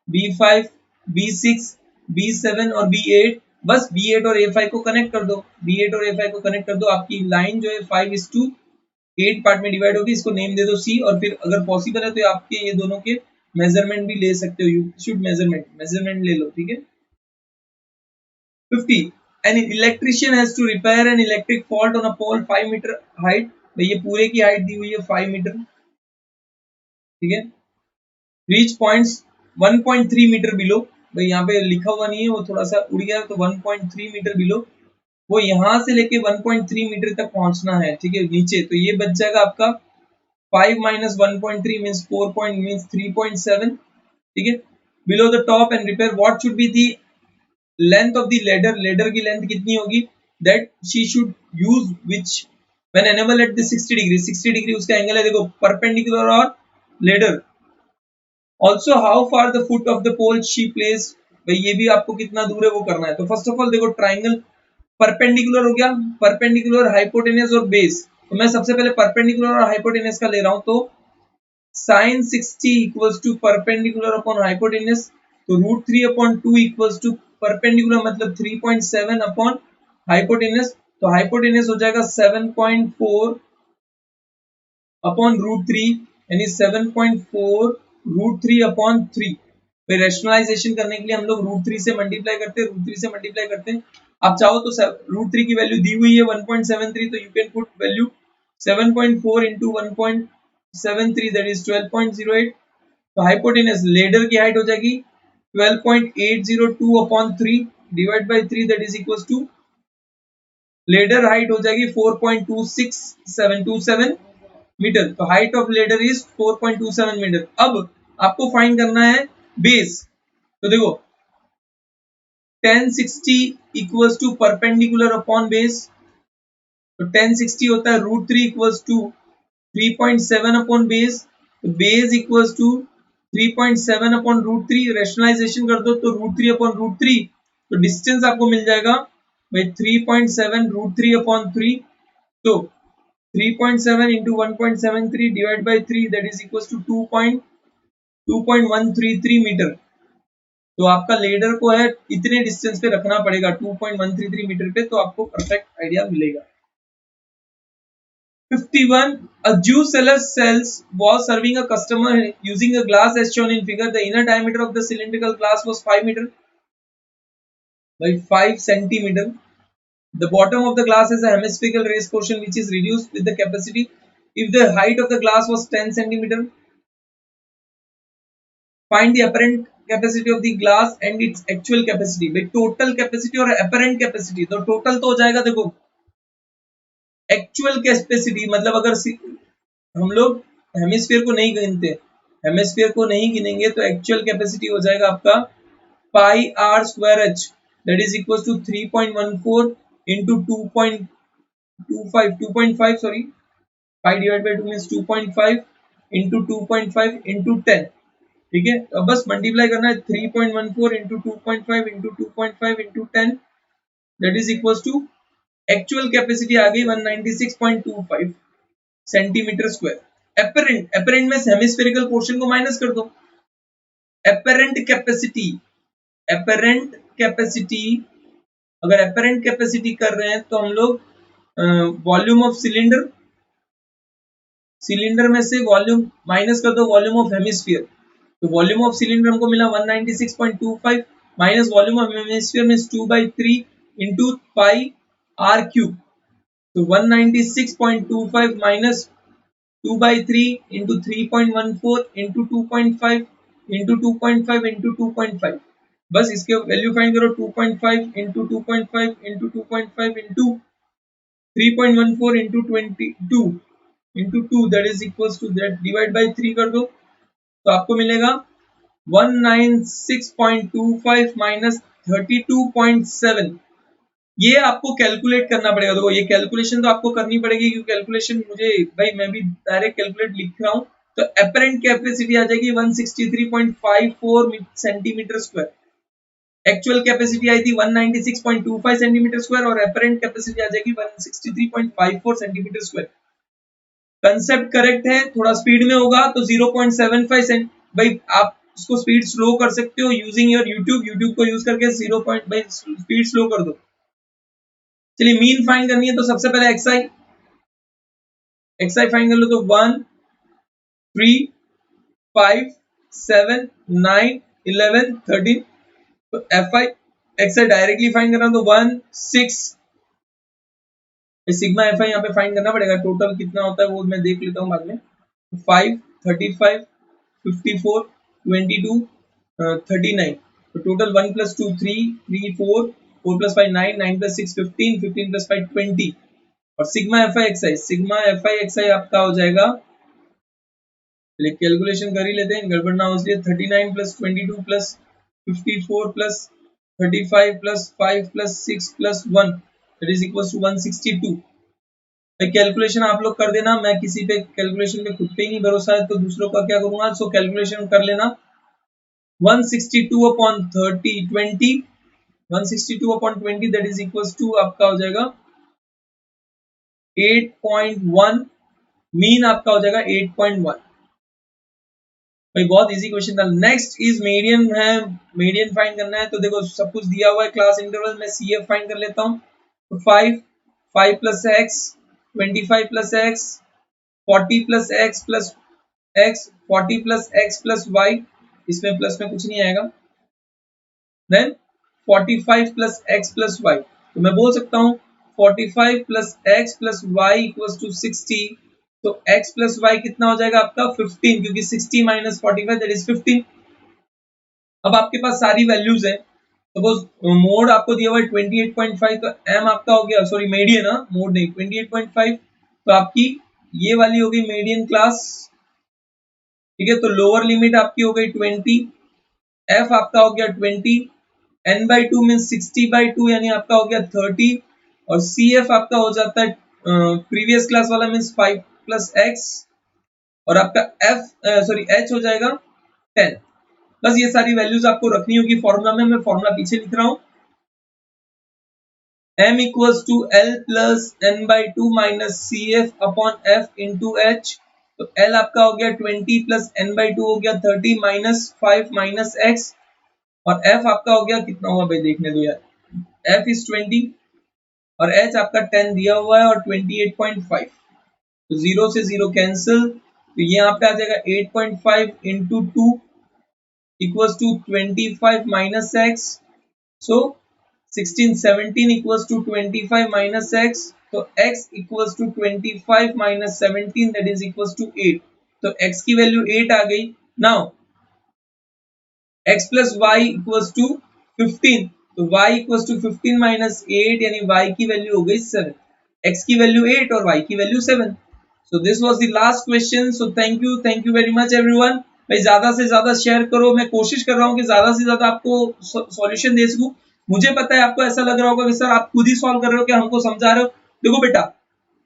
B5 B6 B7 और B8, बस B8 और A5 को कनेक्ट कर दो, B8 और A5 को कनेक्ट कर दो। आपकी लाइन जो है 5:8 पार्ट में डिवाइड होगी, इसको नेम दे दो C। और फिर अगर पॉसिबल है तो आपके ये दोनों के मेजरमेंट भी ले सकते हो, यू शुड मेजरमेंट ले लो, ठीक है। 50, an electrician has to repair an electric fault on a pole 5 metre height. भाई ये पूरे की हाइट दी हुई है 5 मीटर, ठीक है। रीच पॉइंट्स 1.3 मीटर बिलो, भाई यहाँ पे लिखा हुआ नहीं है, वो थोड़ा सा उड़ गया, तो 1.3 मीटर बिलो, वो यहाँ से लेके 1.3 मीटर तक पहुंचना है, ठीक है, नीचे। तो ये बच जाएगा आपका 5 minus 1.3 means 4 point means 3.7, ठीक है। Below the top end repair what should be the length of the ladder, ladder की लेंथ कितनी होगी, that she should use which when enable at the 60 degree, 60 degree उसका एंगल है, देखो परपेंडिकुलर और ladder. Also how far the foot of the pole she place, भाई ये भी आपको कितना दूर है वो करना है। तो फर्स्ट ऑफ ऑल देखो ट्राइंगल परपेंडिकुलर हो गया, परपेंडिकुलर हाइपोटेनस और बेस। तो मैं सबसे पहले परपेंडिकुलर और हाइपोटेनस का ले रहा हूं, तो sin 60 equals to perpendicular upon hypotenuse. तो √3/2 इक्वल्स टू परपेंडिकुलर मतलब 3.7 अपॉन हाइपोटेनस। तो हाइपोटेनस हो जाएगा 7.4 अपॉन √3, यानी 7.4 √3 अपॉन 3। फिर रेशनलाइजेशन करने के लिए हम लोग √3 से मल्टीप्लाई करते हैं, √3 से मल्टीप्लाई करते हैं। आप चाहो तो √3 की वैल्यू दी हुई है 1.73, तो you can put value 7.4 into 1.73 that is 12.08। तो हाइपोटेनस लेडर की हाइट हो जाएगी 12.802 upon 3 divide by 3 that is equal to ladder height हो जाएगी 4.26727 मीटर। तो height of ladder is 4.27 metre. अब आपको फाइंड करना है बेस। तो देखो 1060 equals to perpendicular upon base, तो 1060 होता है √3 इक्वल्स टू 3.7 अपॉन बेस। तो base equals to 3.7 upon √3, rationalisation कर दो तो √3 अपॉन √3, तो डिस्टेंस आपको मिल जाएगा भाई 3.7 √3 अपॉन 3। तो 3.7 into 1.73 divided by 3 that is equals to 2.133 metre. तो आपका लेडर को है इतने डिस्टेंस पे रखना पड़ेगा 2.133 मीटर पे, तो आपको परफेक्ट आइडिया मिलेगा। 51, a juice seller sells was serving a customer using a glass as shown in figure. The inner diameter of the cylindrical glass was 5 meter by 5 centimeter. The bottom of the glass is a hemispherical raised portion which is reduced with the capacity. If the height of the glass was 10 centimeter, find the apparent capacity of the glass and its actual capacity. भाई टोटल कैपेसिटी और एपरेंट कैपेसिटी, तो टोटल तो हो जाएगा, देखो एक्चुअल कैपेसिटी मतलब अगर हम लोग हेमिस्फीयर को नहीं गिनते, हेमिस्फीयर को नहीं गिनेंगे तो एक्चुअल कैपेसिटी हो जाएगा आपका pi r square h, that is equal to 3.14 into 2.5 sorry, pi divide by 2 means 2.5 into 2.5 into 10, ठीक है। तो बस मल्टीप्लाई करना है 3.14 into 2.5 into 2.5 into 10, that is equal to actual capacity आ गई 196.25 सेंटीमीटर स्क्वायर। एपरेंट, एपरेंट में हेमिस्फेरिकल पोर्शन को माइनस कर दो। एपरेंट कैपेसिटी, एपरेंट कैपेसिटी, अगर एपरेंट कैपेसिटी कर रहे हैं तो हम लोग वॉल्यूम ऑफ सिलेंडर, सिलेंडर में से वॉल्यूम माइनस कर दो वॉल्यूम ऑफ हेमिस्फीयर, तो वॉल्यूम ऑफ सिलेंडर हमको मिला 196.25 minus volume of hemisphere means 2/3 into pi R cube, तो 196.25 minus 2/3 into 3.14 into 2.5 into 2.5 into 2.5, बस इसके वैल्यू फाइंड करो 2.5 into 2.5 into 2.5 into 3.14 into 22 into 2, that is equal to that, divide by 3 कर दो तो आपको मिलेगा 196.25 माइनस 32.7। ये आपको कैलकुलेट करना पड़ेगा, देखो ये कैलकुलेशन तो आपको करनी पड़ेगी क्योंकि कैलकुलेशन मुझे, भाई मैं भी डायरेक्ट कैलकुलेट लिख रहा हूं, तो एपरेंट कैपेसिटी आ जाएगी 163.54 centimetre square, actual capacity I थी 196.25 सेंटीमीटर स्क्वायर और एपरेंट कैपेसिटी आ जाएगी 163.54 सेंटीमीटर स्क्वायर। कंसेप्ट करेक्ट है, थोड़ा स्पीड में होगा तो 0.75 सेंट, भाई आप इसको स्पीड स्लो कर सकते हो यूजिंग योर यूट्यूब, यूट्यूब को यूज करके 0. भाई स्पीड स्लो कर दो। चलिए मीन फाइंड करनी है तो सबसे पहले एक्सआई, एक्सआई फाइंड कर लो तो 1 3 5 7 9 11 13, तो एफआई एक्सआई डायरेक्टली फाइंड करना तो 1 6, सिग्मा एफआई यहाँ पे फाइंड करना पड़ेगा, टोटल कितना होता है वो मैं देख लेता हूँ बाद में, 5 35 54 22 39, तो टोटल 1 + 2 3 3 4 4 + 5 9 9 + 6 15 15 + 5 20, और सिग्मा एफ आई एक्सआई, सिग्मा एफ आई एक्सआई आपका हो जाएगा, चलिए कैलकुलेशन कर ही लेते हैं गड़बड़ ना हो इसलिए, 39 + 22 + 54 + 35 + 5 + 6 + 1 that is equal to 162। Calculation आप लोग कर देना, मैं किसी पे कैलकुलेशन पे खुद पे ही नहीं भरोसा है तो दूसरों का क्या करूंगा, सो कैलकुलेशन कर लेना। 162 upon 30 20, 162 upon 20 that is equal to आपका हो जाएगा 8.1, मीन आपका हो जाएगा 8.1। भाई बहुत इजी क्वेश्चन था। नेक्स्ट इज मीडियन है, मीडियन फाइंड करना है, तो देखो सब कुछ दिया हुआ है क्लास इंटरवल में, सीएफ फाइंड कर लेता हूँ, तो 5 5 + x 25 + x 40 + x + x 40 + x + y, इसमें प्लस में कुछ नहीं आएगा, देन 45 + x + y, तो मैं बोल सकता हूँ 45 + x + y = 60, तो x + y कितना हो जाएगा आपका 15, क्योंकि 60 - 45 दैट इज 15। अब आपके पास सारी वैल्यूज है, सपोज मोड आपको दिया हुआ है 28.5, तो m आपका हो गया, सॉरी मीडियन, मोड नहीं 28.5, तो आपकी ये वाली हो गई मीडियन क्लास, ठीक है। तो लोअर लिमिट आपकी हो गई 20, f आपका हो गया 20, n/2 मीन 60/2 यानी आपका हो गया 30, और cf आपका हो जाता है प्रीवियस क्लास वाला मीन्स 5 + x, और आपका h हो जाएगा 10। बस ये सारी वैल्यूज आपको रखनी होगी फॉर्मूला में, मैं फॉर्मूला पीछे लिख रहा हूं, m = l + n/2 - cf upon f into h, तो l आपका हो गया 20 + n/2 हो गया 30 - 5 - x, और f आपका हो गया कितना हुआ भाई देखने दो यार, f is 20 और h आपका 10 दिया हुआ है और 28.5, तो 0 से 0 कैंसिल, तो ये यहाँ पे आ जाएगा 8.5 into 2 equals to 25 minus x, so 16 17 equals to 25 minus x, तो x equals to 25 minus 17 that is equals to 8, तो x की वैल्यू 8 आ गई। Now x plus Y equals to 15, तो y इक्वल्स टू 15 माइनस 8 यानी y की वैल्यू हो गई 7, x की वैल्यू 8 और y की value 7। So this was the last question. So thank you very much everyone. भाई ज्यादा से ज्यादा शेयर करो, मैं कोशिश कर रहा हूँ कि ज्यादा से ज्यादा आपको सॉल्यूशन दे सकूं। मुझे पता है आपको ऐसा लग रहा होगा कि सर आप खुद ही सॉल्व कर रहे हो कि हमको समझा रहे हो। देखो बेटा,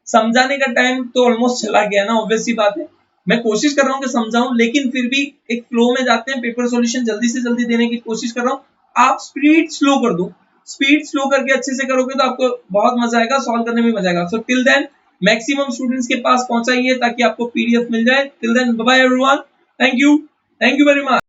समझाने का टाइम तो ऑलमोस्ट चला गया ना, ऑब्वियस सी बात है। मैं कोशिश कर रहा हूँ कि समझाऊं, लेकिन फिर भी एक फ्लो में जाते हैं, पेपर सॉल्यूशन जल्दी से जल्दी देने की कोशिश कर रहा हूँ। आप स्पीड स्लो कर दो, स्पीड स्लो करके अच्छे से करोगे तो आपको बहुत मजा आएगा, सॉल्व करने में मजा आएगा। So till then maximum students के पास पहुंचाइए ताकि आपको पीडीएफ मिल जाए। Till then bye bye everyone, thank you very much.